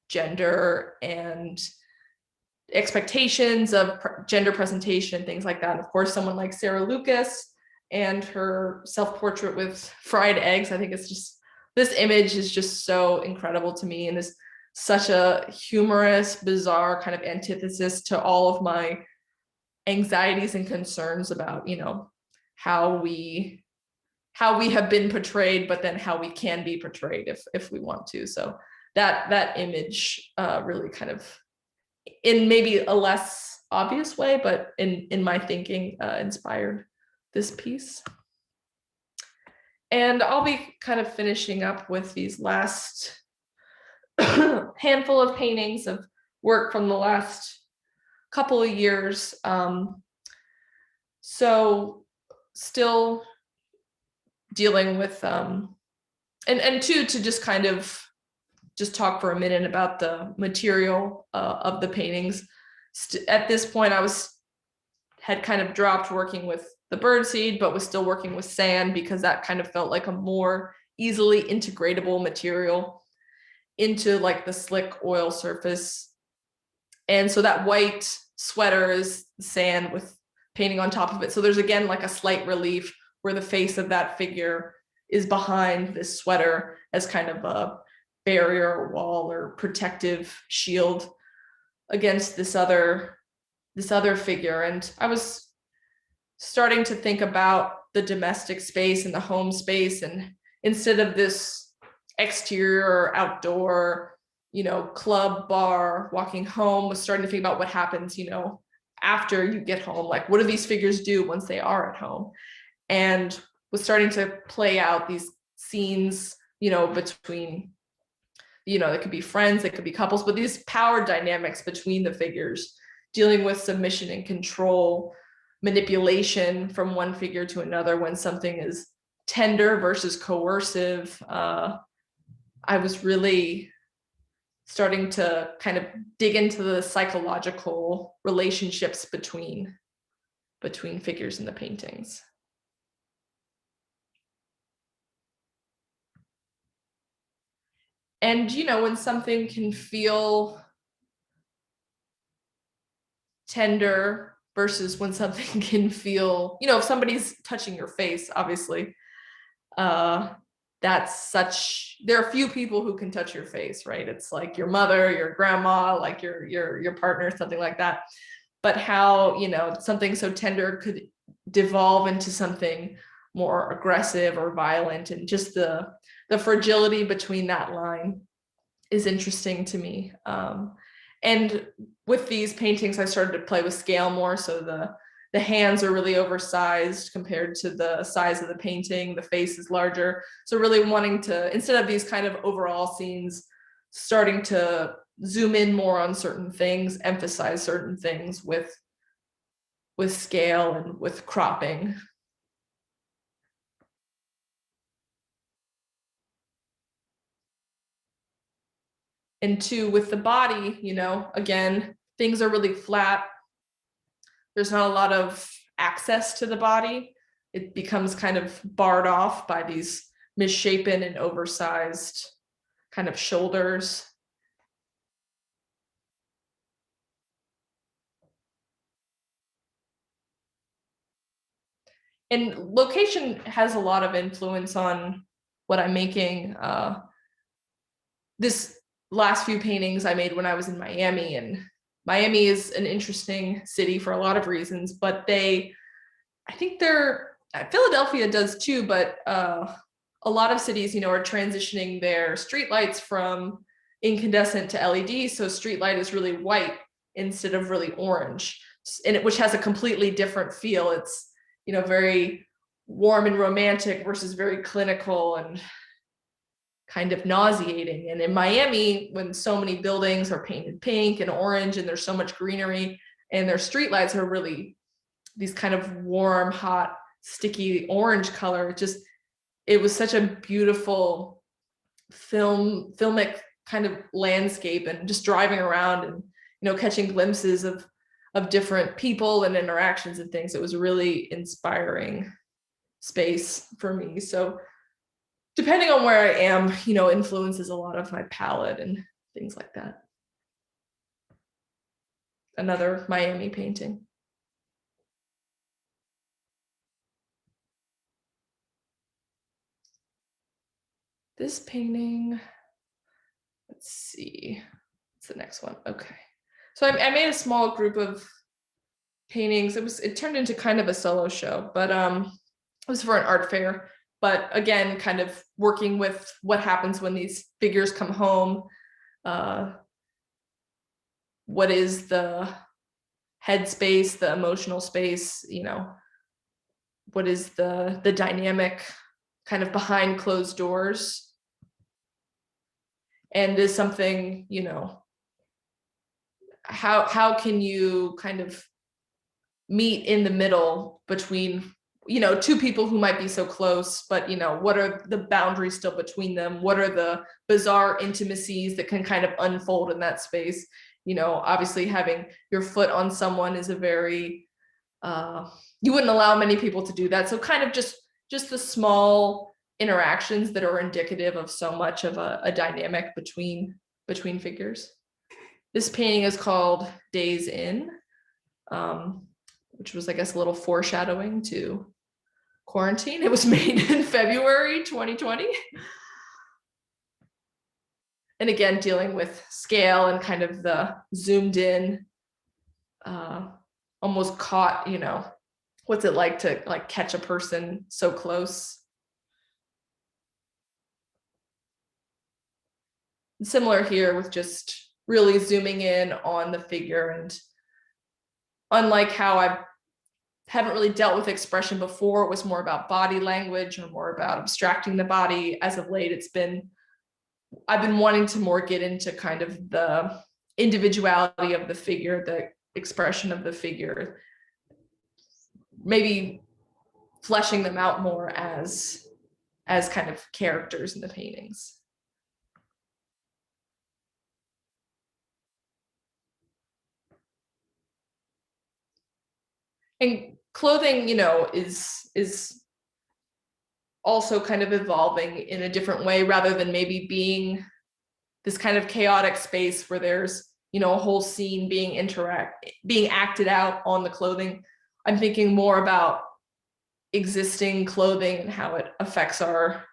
gender and expectations of gender presentation, things like that. Of course, someone like Sarah Lucas and her self-portrait with fried eggs. I think it's just, this image is just so incredible to me, and is such a humorous, bizarre kind of antithesis to all of my anxieties and concerns about, you know, how we have been portrayed, but then how we can be portrayed if we want to. So that image really kind of, in maybe a less obvious way, but in my thinking, inspired this piece. And I'll be kind of finishing up with these last handful of paintings of work from the last couple of years. So still dealing with, and two, to just kind of just talk for a minute about the material of the paintings. At this point, I had kind of dropped working with the birdseed, but was still working with sand because that kind of felt like a more easily integratable material into like the slick oil surface. And so that white sweater is sand with painting on top of it. So there's again like a slight relief where the face of that figure is behind this sweater as kind of a barrier or wall or protective shield against this other figure. And I was starting to think about the domestic space and the home space, and instead of this exterior or outdoor, you know, club, bar, walking home, was starting to think about what happens, you know, after you get home. Like, what do these figures do once they are at home? And was starting to play out these scenes, you know, between, you know, it could be friends, it could be couples, but these power dynamics between the figures, dealing with submission and control, manipulation from one figure to another when something is tender versus coercive. I was really starting to kind of dig into the psychological relationships between figures in the paintings. And, you know, when something can feel tender versus when something can feel, you know, if somebody's touching your face, obviously, that's such, there are few people who can touch your face, right? It's like your mother, your grandma, like your partner, something like that. But how, you know, something so tender could devolve into something more aggressive or violent, and just the fragility between that line is interesting to me. And with these paintings, I started to play with scale more. So the hands are really oversized compared to the size of the painting. The face is larger. So really wanting to, instead of these kind of overall scenes, starting to zoom in more on certain things, emphasize certain things with scale and with cropping. And two, with the body, you know, again, things are really flat. There's not a lot of access to the body. It becomes kind of barred off by these misshapen and oversized kind of shoulders. And location has a lot of influence on what I'm making. This last few paintings I made when I was in Miami, and Miami is an interesting city for a lot of reasons, but I think Philadelphia does too, but a lot of cities, you know, are transitioning their streetlights from incandescent to LED. So streetlight is really white instead of really orange, and which has a completely different feel. It's, you know, very warm and romantic versus very clinical and kind of nauseating. And in Miami, when so many buildings are painted pink and orange and there's so much greenery, and their streetlights are really these kind of warm, hot, sticky orange color, it was such a beautiful filmic kind of landscape, and just driving around and, you know, catching glimpses of different people and interactions and things. It was a really inspiring space for me. So depending on where I am, influences a lot of my palette and things like that. Another Miami painting. This painting, let's see, what's the next one? Okay. So I made a small group of paintings. It turned into kind of a solo show, but it was for an art fair. But again, kind of working with what happens when these figures come home. What is the headspace, the emotional space, what is the dynamic kind of behind closed doors? And is something, how can you kind of meet in the middle between two people who might be so close, but what are the boundaries still between them? What are the bizarre intimacies that can kind of unfold in that space? Obviously having your foot on someone is a very you wouldn't allow many people to do that. So kind of just the small interactions that are indicative of so much of a dynamic between figures. This painting is called Days In, which was, I guess, a little foreshadowing to quarantine. It was made in February 2020. And again, dealing with scale and kind of the zoomed in, almost caught, what's it like to catch a person so close? Similar here with just really zooming in on the figure. And unlike how I haven't really dealt with expression before, it was more about body language or more about abstracting the body. As of late, I've been wanting to more get into kind of the individuality of the figure, the expression of the figure, maybe fleshing them out more as kind of characters in the paintings. And clothing, is also kind of evolving in a different way, rather than maybe being this kind of chaotic space where there's, a whole scene being acted out on the clothing. I'm thinking more about existing clothing and how it affects our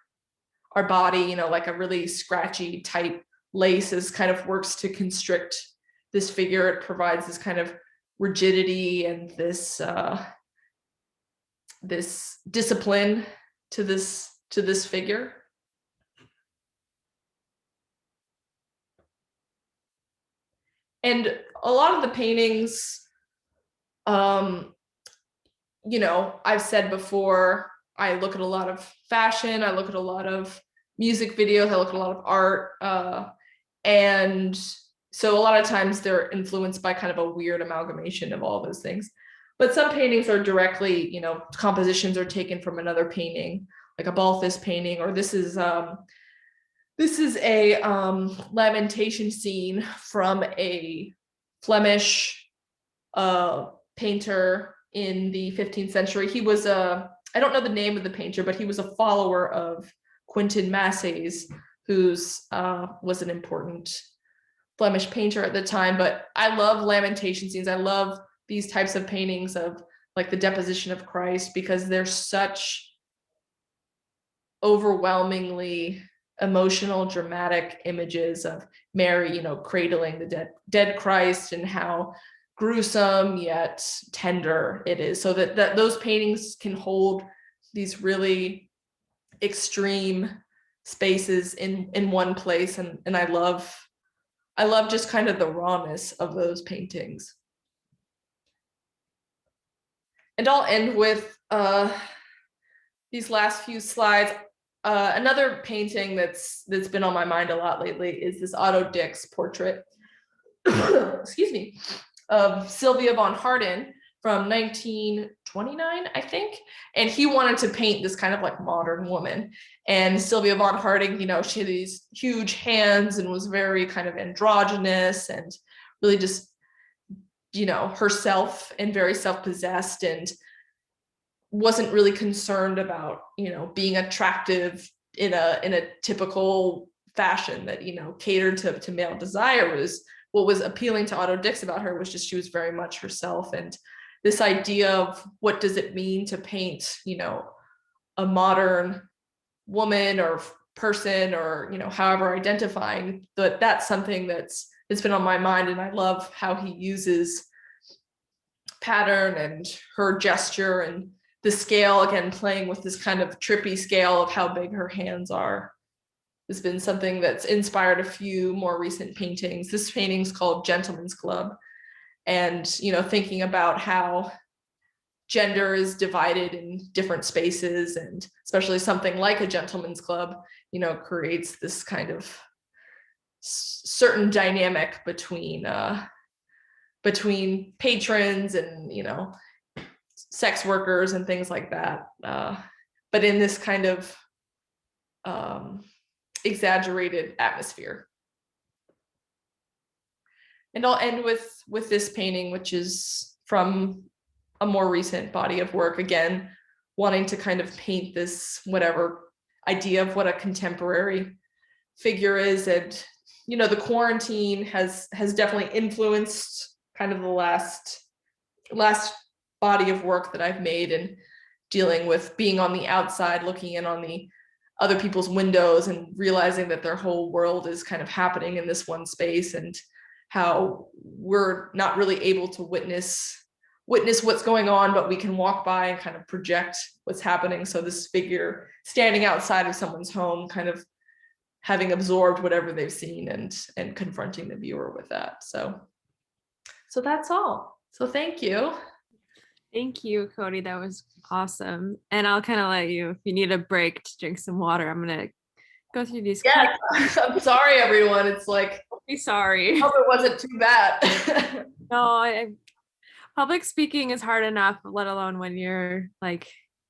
body, like a really scratchy, tight lace kind of works to constrict this figure. It provides this kind of rigidity and this discipline to this figure. And a lot of the paintings, I've said before, I look at a lot of fashion, I look at a lot of music videos, I look at a lot of art, and so a lot of times they're influenced by kind of a weird amalgamation of all those things. But some paintings are directly, compositions are taken from another painting, like a Balthus painting, or this is a lamentation scene from a Flemish painter in the 15th century. He was I don't know the name of the painter, but he was a follower of Quentin Massey's, who's was an important Flemish painter at the time. But I love lamentation scenes. I love these types of paintings of like the deposition of Christ, because they're such overwhelmingly emotional, dramatic images of Mary, cradling the dead Christ, and how gruesome yet tender it is. So that those paintings can hold these really extreme spaces in one place. And I love just kind of the rawness of those paintings. And I'll end with these last few slides. Another painting that's been on my mind a lot lately is this Otto Dix portrait, excuse me, of Sylvia Von Hardin from 1929, I think. And he wanted to paint this kind of like modern woman. And Sylvia Von Hardin, she had these huge hands and was very kind of androgynous and really just, herself, and very self-possessed, and wasn't really concerned about, being attractive in a typical fashion that, you know, catered to male desire. Was what was appealing to Otto Dix about her was just she was very much herself. And this idea of what does it mean to paint, you know, a modern woman or person, or, you know, however identifying, that's something that's been on my mind. And I love how he uses pattern and her gesture and the scale, again playing with this kind of trippy scale of how big her hands are. Has been something that's inspired a few more recent paintings. This painting's called Gentleman's Club, and, you know, thinking about how gender is divided in different spaces, and especially something like a gentleman's club, you know, creates this kind of certain dynamic between patrons and, you know, sex workers and things like that, but in this kind of exaggerated atmosphere. And I'll end with this painting, which is from a more recent body of work, again wanting to kind of paint this whatever idea of what a contemporary figure is. And, you know, the quarantine has definitely influenced kind of the last body of work that I've made, and dealing with being on the outside, looking in on the other people's windows and realizing that their whole world is kind of happening in this one space, and how we're not really able to witness what's going on, but we can walk by and kind of project what's happening. So this figure standing outside of someone's home, kind of having absorbed whatever they've seen, and confronting the viewer with that. So that's all. So thank you. Thank you, Cody. That was awesome. And I'll kind of let you, if you need a break to drink some water, I'm going to go through these. Yeah, I'm sorry, everyone. It's like, Don't be sorry. I hope it wasn't too bad. No, public speaking is hard enough, let alone when you're like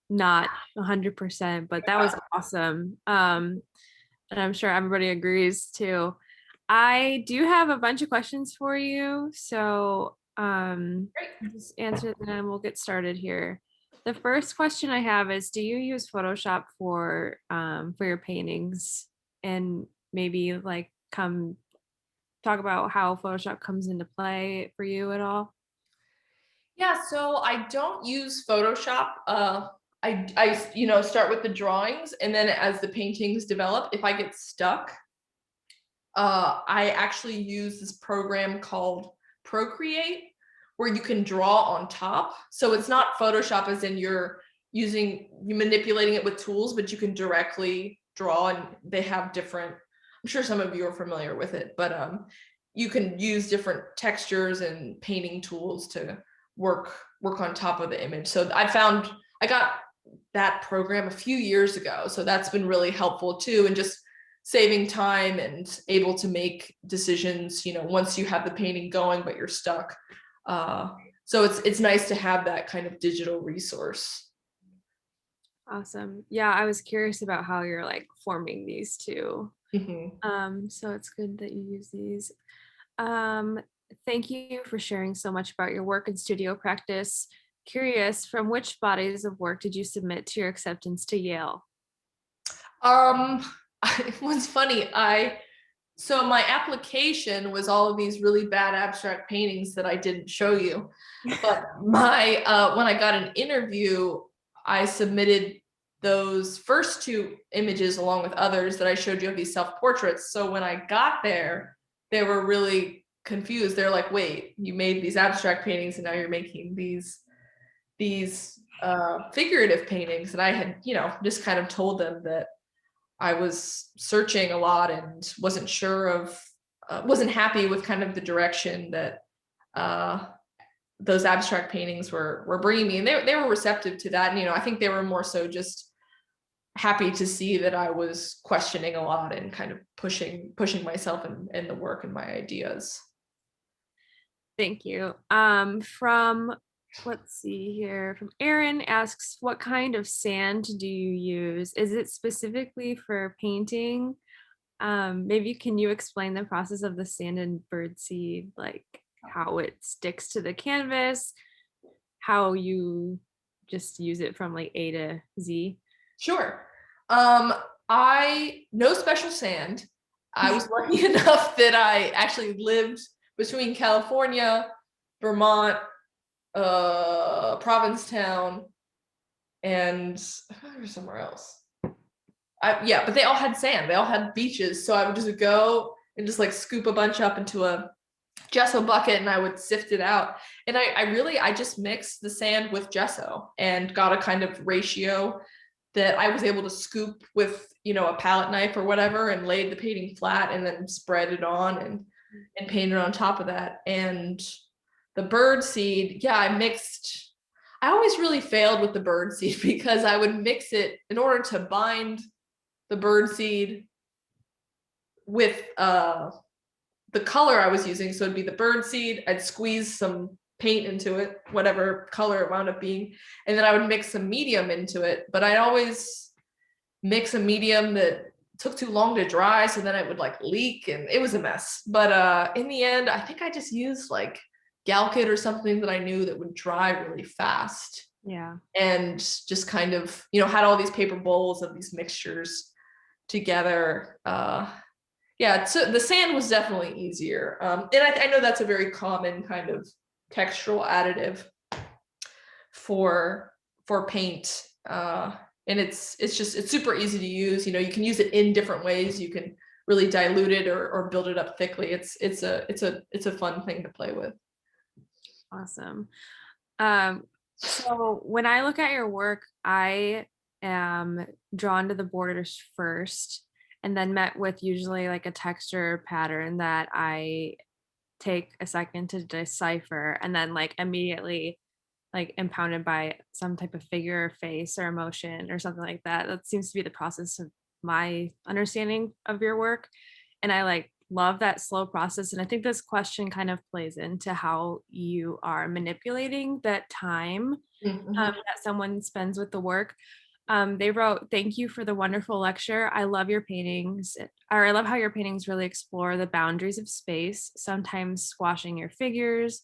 not 100%, but that was awesome. And I'm sure everybody agrees too. I do have a bunch of questions for you. So just answer them and we'll get started here. The first question I have is, do you use Photoshop for your paintings? And maybe like come talk about how Photoshop comes into play for you at all? Yeah, so I don't use Photoshop. I you know, start with the drawings, and then as the paintings develop, if I get stuck, I actually use this program called Procreate, where you can draw on top. So it's not Photoshop as in you're manipulating it with tools, but you can directly draw, and they have different, I'm sure some of you are familiar with it, but you can use different textures and painting tools to work on top of the image. So I got that program a few years ago, so that's been really helpful too, and just saving time and able to make decisions, you know, once you have the painting going but you're stuck. So it's nice to have that kind of digital resource. Awesome. Yeah, I was curious about how you're like forming these two. So it's good that you use these. Thank you for sharing so much about your work and studio practice. Curious, from which bodies of work did you submit to your acceptance to Yale? It was funny. So my application was all of these really bad abstract paintings that I didn't show you. But my when I got an interview, I submitted those first two images along with others that I showed you of these self-portraits. So when I got there, they were really confused. They're like, wait, you made these abstract paintings and now you're making these figurative paintings. And I had, you know, just kind of told them that I was searching a lot and wasn't sure of, wasn't happy with kind of the direction that those abstract paintings were bringing me. And they were receptive to that. And, you know, I think they were more so just happy to see that I was questioning a lot and kind of pushing myself in the work and my ideas. Thank you. Let's see here, from Aaron asks, what kind of sand do you use? Is it specifically for painting? Maybe can you explain the process of the sand and birdseed, like how it sticks to the canvas, how you just use it from like A to Z? Sure. No special sand. I was lucky enough that I actually lived between California, Vermont, Provincetown, and there's somewhere else. Yeah, but they all had sand. They all had beaches. So I would just go and just like scoop a bunch up into a gesso bucket and I would sift it out. And I just mixed the sand with gesso and got a kind of ratio that I was able to scoop with, a palette knife or whatever, and laid the painting flat and then spread it on and painted on top of that. And the bird seed, yeah, I always really failed with the bird seed because I would mix it in order to bind the bird seed with the color I was using. So it'd be the bird seed, I'd squeeze some paint into it, whatever color it wound up being, and then I would mix some medium into it. But I'd always mix a medium that took too long to dry, so then it would like leak and it was a mess. But in the end, I think I just used like Galkit or something that I knew that would dry really fast. Yeah. And just kind of, had all these paper bowls of these mixtures together. Yeah, so the sand was definitely easier. And I know that's a very common kind of textural additive for paint. And it's super easy to use. You can use it in different ways. You can really dilute it or build it up thickly. It's a fun thing to play with. Awesome. So when I look at your work, I am drawn to the borders first, and then met with usually like a texture pattern that I take a second to decipher, and then like immediately like impounded by some type of figure or face or emotion or something like that. That seems to be the process of my understanding of your work. And I like love that slow process. And I think this question kind of plays into how you are manipulating that time that someone spends with the work. They wrote, "Thank you for the wonderful lecture. I love your paintings, or I love how your paintings really explore the boundaries of space, sometimes squashing your figures.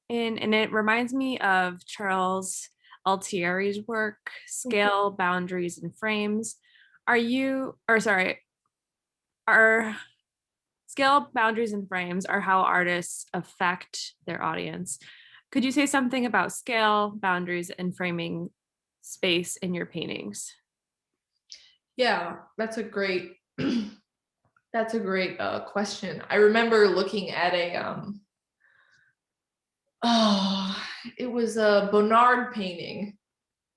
And it reminds me of Charles Altieri's work, Scale, Boundaries, and Frames. Are scale, boundaries, and frames are how artists affect their audience. Could you say something about scale, boundaries, and framing space in your paintings?" Yeah, that's a great question. I remember looking at it was a Bonnard painting,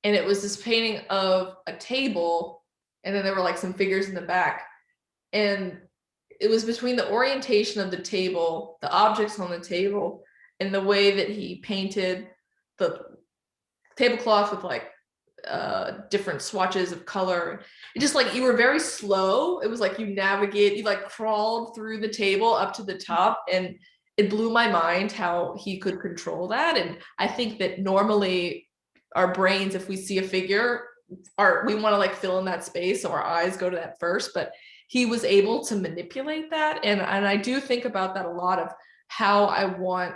and it was this painting of a table, and then there were like some figures in the back, and it was between the orientation of the table, the objects on the table, and the way that he painted the tablecloth with like different swatches of color. It just like, you were very slow. It was like you like crawled through the table up to the top, and it blew my mind how he could control that. And I think that normally our brains, if we see a figure, we want to like fill in that space, so our eyes go to that first, but he was able to manipulate that. And I do think about that a lot, of how I want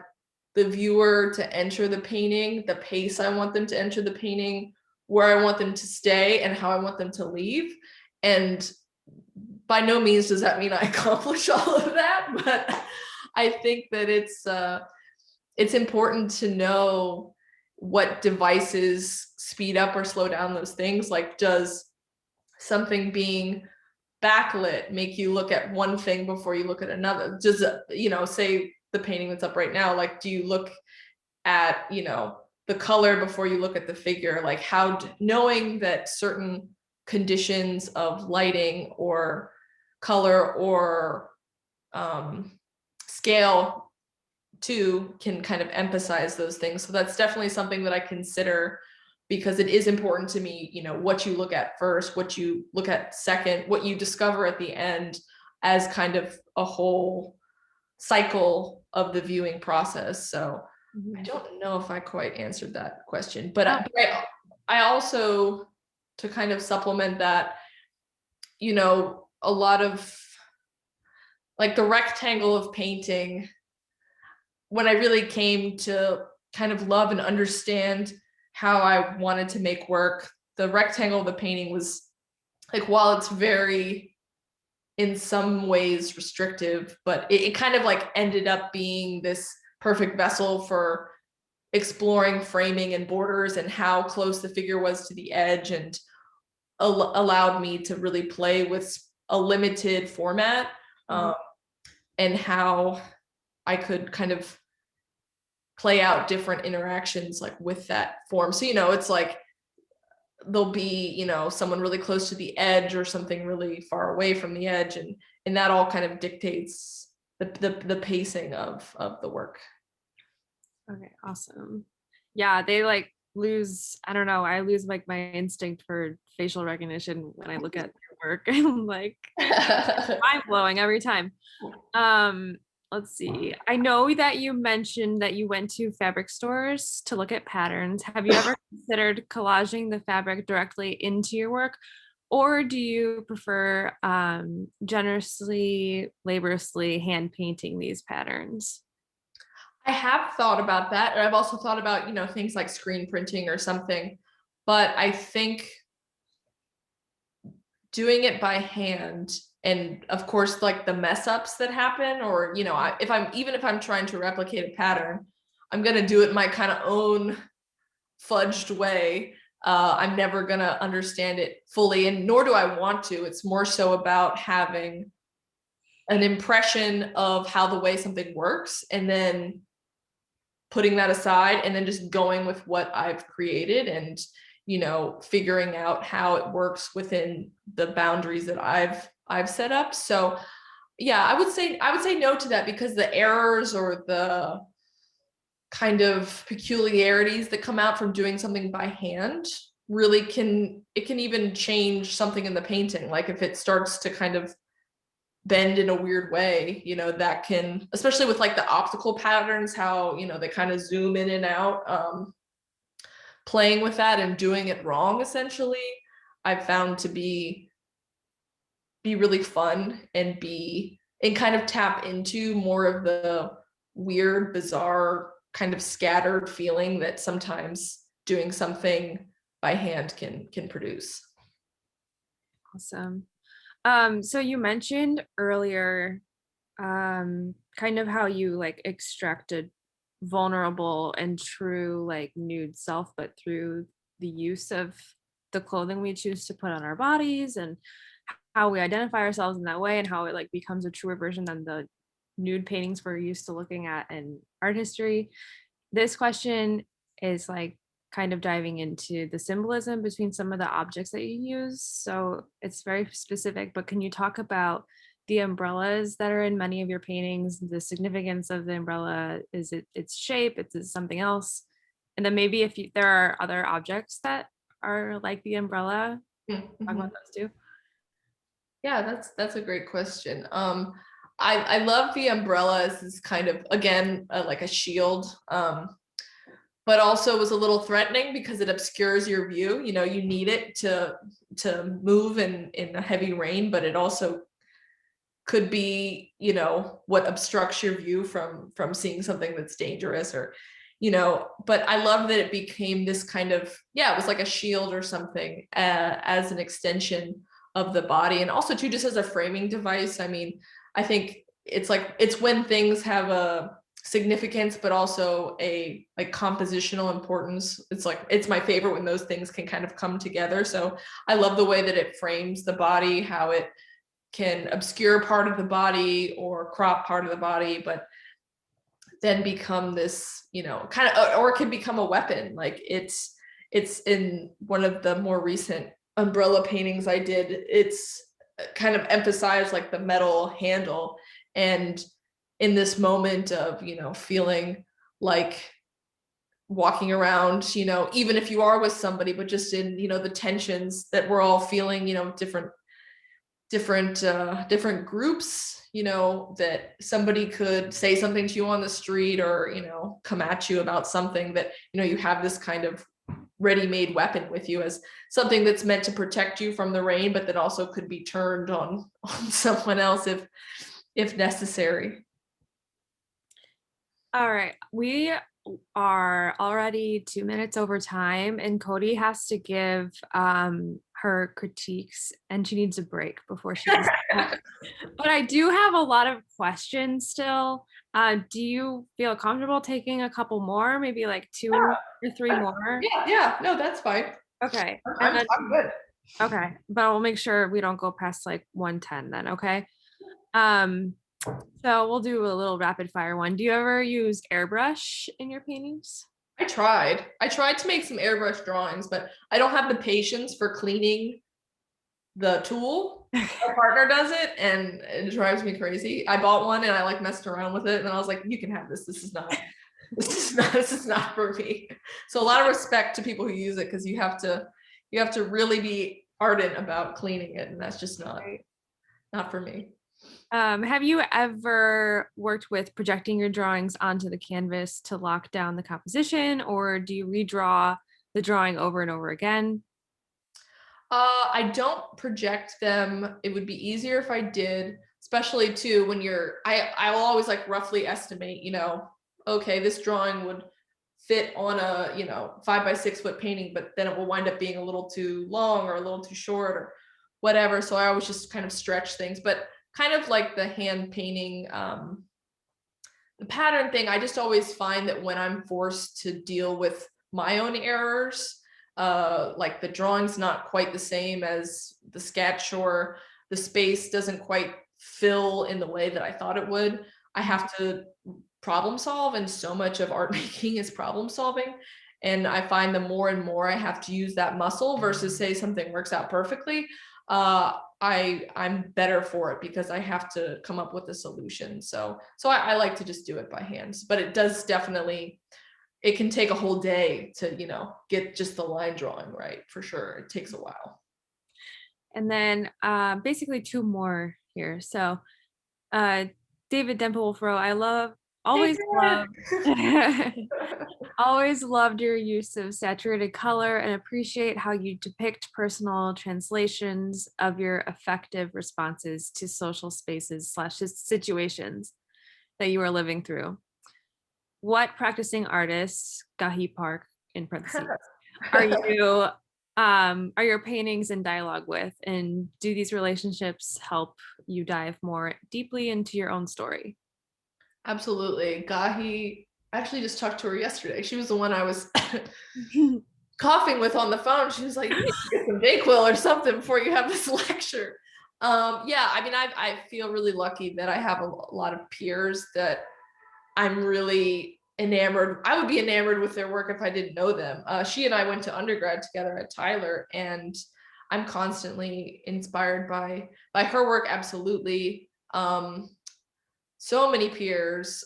the viewer to enter the painting, the pace I want them to enter the painting, where I want them to stay, and how I want them to leave. And by no means does that mean I accomplish all of that, but I think that it's important to know what devices speed up or slow down those things. Like, does something being backlit make you look at one thing before you look at another? Does say the painting that's up right now, like, do you look at the color before you look at the figure? Like, how knowing that certain conditions of lighting or color or scale too can kind of emphasize those things. So that's definitely something that I consider, because it is important to me, what you look at first, what you look at second, what you discover at the end, as kind of a whole cycle of the viewing process. So I don't know if I quite answered that question, but I also, to kind of supplement that, a lot of like the rectangle of painting, when I really came to kind of love and understand how I wanted to make work, the rectangle of the painting was like while it's very in some ways restrictive, but it kind of like ended up being this perfect vessel for exploring framing and borders and how close the figure was to the edge, and allowed me to really play with a limited format, and how I could kind of play out different interactions like with that form. So, it's like there'll be, someone really close to the edge or something really far away from the edge, and that all kind of dictates the pacing of the work. Okay, awesome. Yeah, they like lose, I don't know, I lose like my instinct for facial recognition when I look at their work. I'm like mind blowing every time. Um, let's see. I know that you mentioned that you went to fabric stores to look at patterns. Have you ever considered collaging the fabric directly into your work? Or do you prefer generously, laboriously hand painting these patterns? I have thought about that, and I've also thought about, things like screen printing or something, but I think doing it by hand, and of course like the mess ups that happen, or if I'm trying to replicate a pattern, I'm going to do it my kind of own fudged way. I'm never going to understand it fully, and nor do I want to. It's more so about having an impression of how the way something works, and then putting that aside, and then just going with what I've created, and figuring out how it works within the boundaries that I've set up. So yeah, I would say no to that, because the errors or the kind of peculiarities that come out from doing something by hand really can even change something in the painting. Like if it starts to kind of bend in a weird way, that can, especially with like the optical patterns, how they kind of zoom in and out, playing with that and doing it wrong essentially, I've found to be really fun, and kind of tap into more of the weird, bizarre, kind of scattered feeling that sometimes doing something by hand can produce. Awesome. So you mentioned earlier kind of how you like extracted vulnerable and true like nude self, but through the use of the clothing we choose to put on our bodies, and how we identify ourselves in that way, and how it like becomes a truer version than the nude paintings we're used to looking at in art history. This question is like kind of diving into the symbolism between some of the objects that you use. So it's very specific, but can you talk about the umbrellas that are in many of your paintings, the significance of the umbrella? Is it its shape? Is it something else? And then maybe if there are other objects that are like the umbrella, talk about those too. Yeah, that's a great question. I love the umbrella as this kind of, again, like a shield, but also was a little threatening because it obscures your view. You need it to move in a heavy rain, but it also could be, what obstructs your view from seeing something that's dangerous, or but I love that it became this kind of, yeah, it was like a shield or something, as an extension of the body, and also too just as a framing device. I mean, I think it's when things have a significance but also a like compositional importance. It's my favorite when those things can kind of come together. So I love the way that it frames the body, how it can obscure part of the body or crop part of the body, but then become this, kind of, or it can become a weapon. Like it's in one of the more recent umbrella paintings I did, it's kind of emphasized like the metal handle, and in this moment of, feeling like walking around, even if you are with somebody, but just in, the tensions that we're all feeling, different groups, that somebody could say something to you on the street, or come at you about something, that you have this kind of ready-made weapon with you, as something that's meant to protect you from the rain, but that also could be turned on someone else if necessary. All right, we are already 2 minutes over time, and Coady has to give her critiques and she needs a break before she does that. But I do have a lot of questions still. Do you feel comfortable taking a couple more, maybe like 2 or 3 more? Yeah, no, that's fine. Okay. And I'm then, good. okay, but we'll make sure we don't go past like 110 then, okay? Um, so we'll do a little rapid fire one. Do you ever use airbrush in your paintings? I tried to make some airbrush drawings, but I don't have the patience for cleaning the tool. My partner does it and it drives me crazy. I bought one and I like messed around with it and I was like, you can have this. This is not for me. So a lot of respect to people who use it because you have to really be ardent about cleaning it, and that's just not for me. Have you ever worked with projecting your drawings onto the canvas to lock down the composition, or do you redraw the drawing over and over again? I don't project them. It would be easier if I did, especially too when I will always like roughly estimate, okay, this drawing would fit on a, 5 by 6 foot painting, but then it will wind up being a little too long or a little too short or whatever. So I always just kind of stretch things, but kind of like the hand painting, the pattern thing, I just always find that when I'm forced to deal with my own errors, like the drawing's not quite the same as the sketch, or the space doesn't quite fill in the way that I thought it would, I have to problem solve, and so much of art making is problem solving. And I find the more and more I have to use that muscle versus say something works out perfectly, I'm better for it because I have to come up with a solution. So I like to just do it by hands, but it does definitely, it can take a whole day to, get just the line drawing right, for sure. It takes a while. And then basically 2 more here. So David Dempelfro, always love always loved your use of saturated color and appreciate how you depict personal translations of your effective responses to social spaces / situations that you are living through. What practicing artists, Gahi Park in parentheses, are your paintings in dialogue with, and do these relationships help you dive more deeply into your own story? Absolutely. Gahi, I actually just talked to her yesterday. She was the one I was coughing with on the phone. She was like, you need to get some Dayquil or something before you have this lecture. Yeah, I mean, I feel really lucky that I have a lot of peers that I'm really enamored. I would be enamored with their work if I didn't know them. She and I went to undergrad together at Tyler, and I'm constantly inspired by her work. Absolutely. So many peers.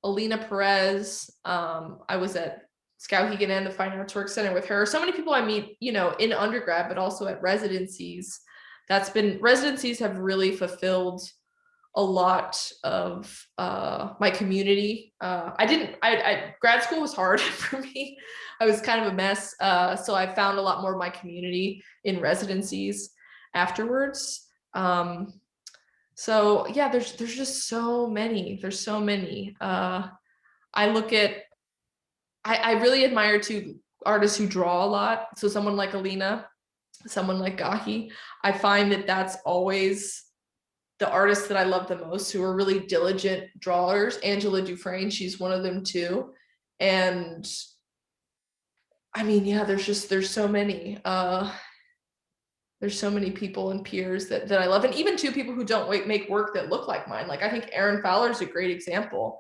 Alina Perez. I was at Skowhegan and the Fine Arts Work Center with her. So many people I meet, in undergrad, but also at residencies. Residencies have really fulfilled a lot of my community. Grad school was hard for me. I was kind of a mess. So I found a lot more of my community in residencies afterwards. So yeah, there's just so many. There's so many. I really admire two artists who draw a lot. So someone like Alina, someone like Gahi. I find that that's always the artists that I love the most, who are really diligent drawers. Angela Dufresne, she's one of them too. And I mean, yeah, there's so many. There's so many people and peers that I love. And even two people who don't make work that look like mine. Like I think Aaron Fowler is a great example.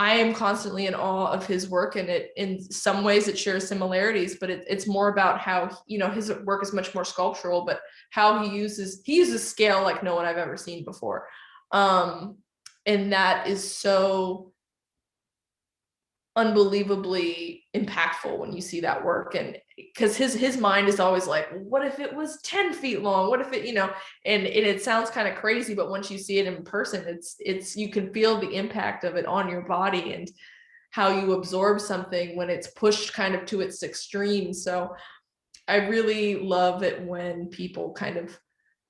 I am constantly in awe of his work, and in some ways it shares similarities, but it's more about how, his work is much more sculptural, but how he uses scale like no one I've ever seen before. And that is so unbelievably impactful when you see that work. And because his mind is always like, what if it was 10 feet long? What if it, and it sounds kind of crazy, but once you see it in person, it's you can feel the impact of it on your body and how you absorb something when it's pushed kind of to its extreme. So I really love it when people kind of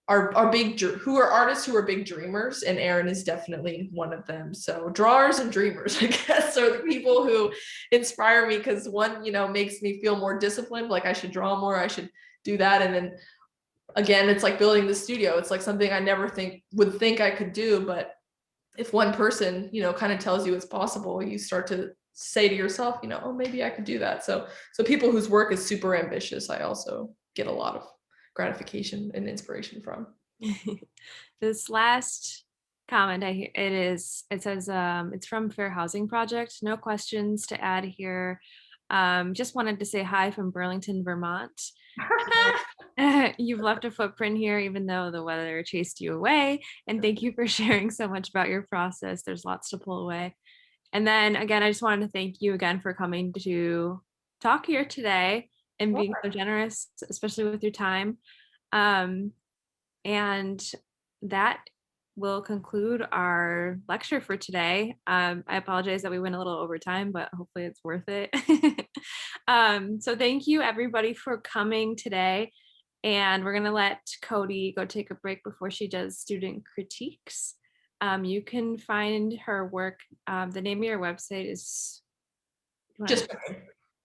are big, who are artists who are big dreamers, and Aaron is definitely one of them. So drawers and dreamers, I guess, are the people who inspire me, because one, makes me feel more disciplined, like I should draw more, I should do that. And then again, it's like building the studio. It's like something I never would think I could do, but if one person, kind of tells you it's possible, you start to say to yourself, oh, maybe I could do that. So people whose work is super ambitious, I also get a lot of gratification and inspiration from. This last comment it says it's from Fair Housing Project. No questions to add here. Just wanted to say hi from Burlington, Vermont. You've left a footprint here, even though the weather chased you away. And thank you for sharing so much about your process. There's lots to pull away. And then again, I just wanted to thank you again for coming to talk here today and being so generous, especially with your time. And that will conclude our lecture for today. I apologize that we went a little over time, but hopefully it's worth it. So thank you everybody for coming today. And we're gonna let Cody go take a break before she does student critiques. You can find her work. The name of your website is Just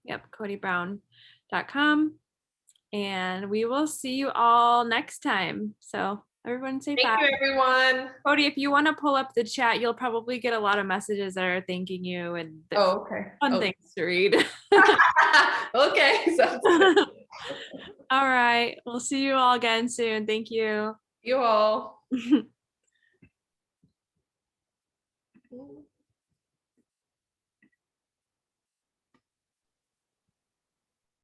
codybrown.com. And we will see you all next time. So everyone say bye. Thank you, everyone. Cody, if you want to pull up the chat, you'll probably get a lot of messages that are thanking you and okay. fun things to read. Okay. All right. We'll see you all again soon. Thank you. You all.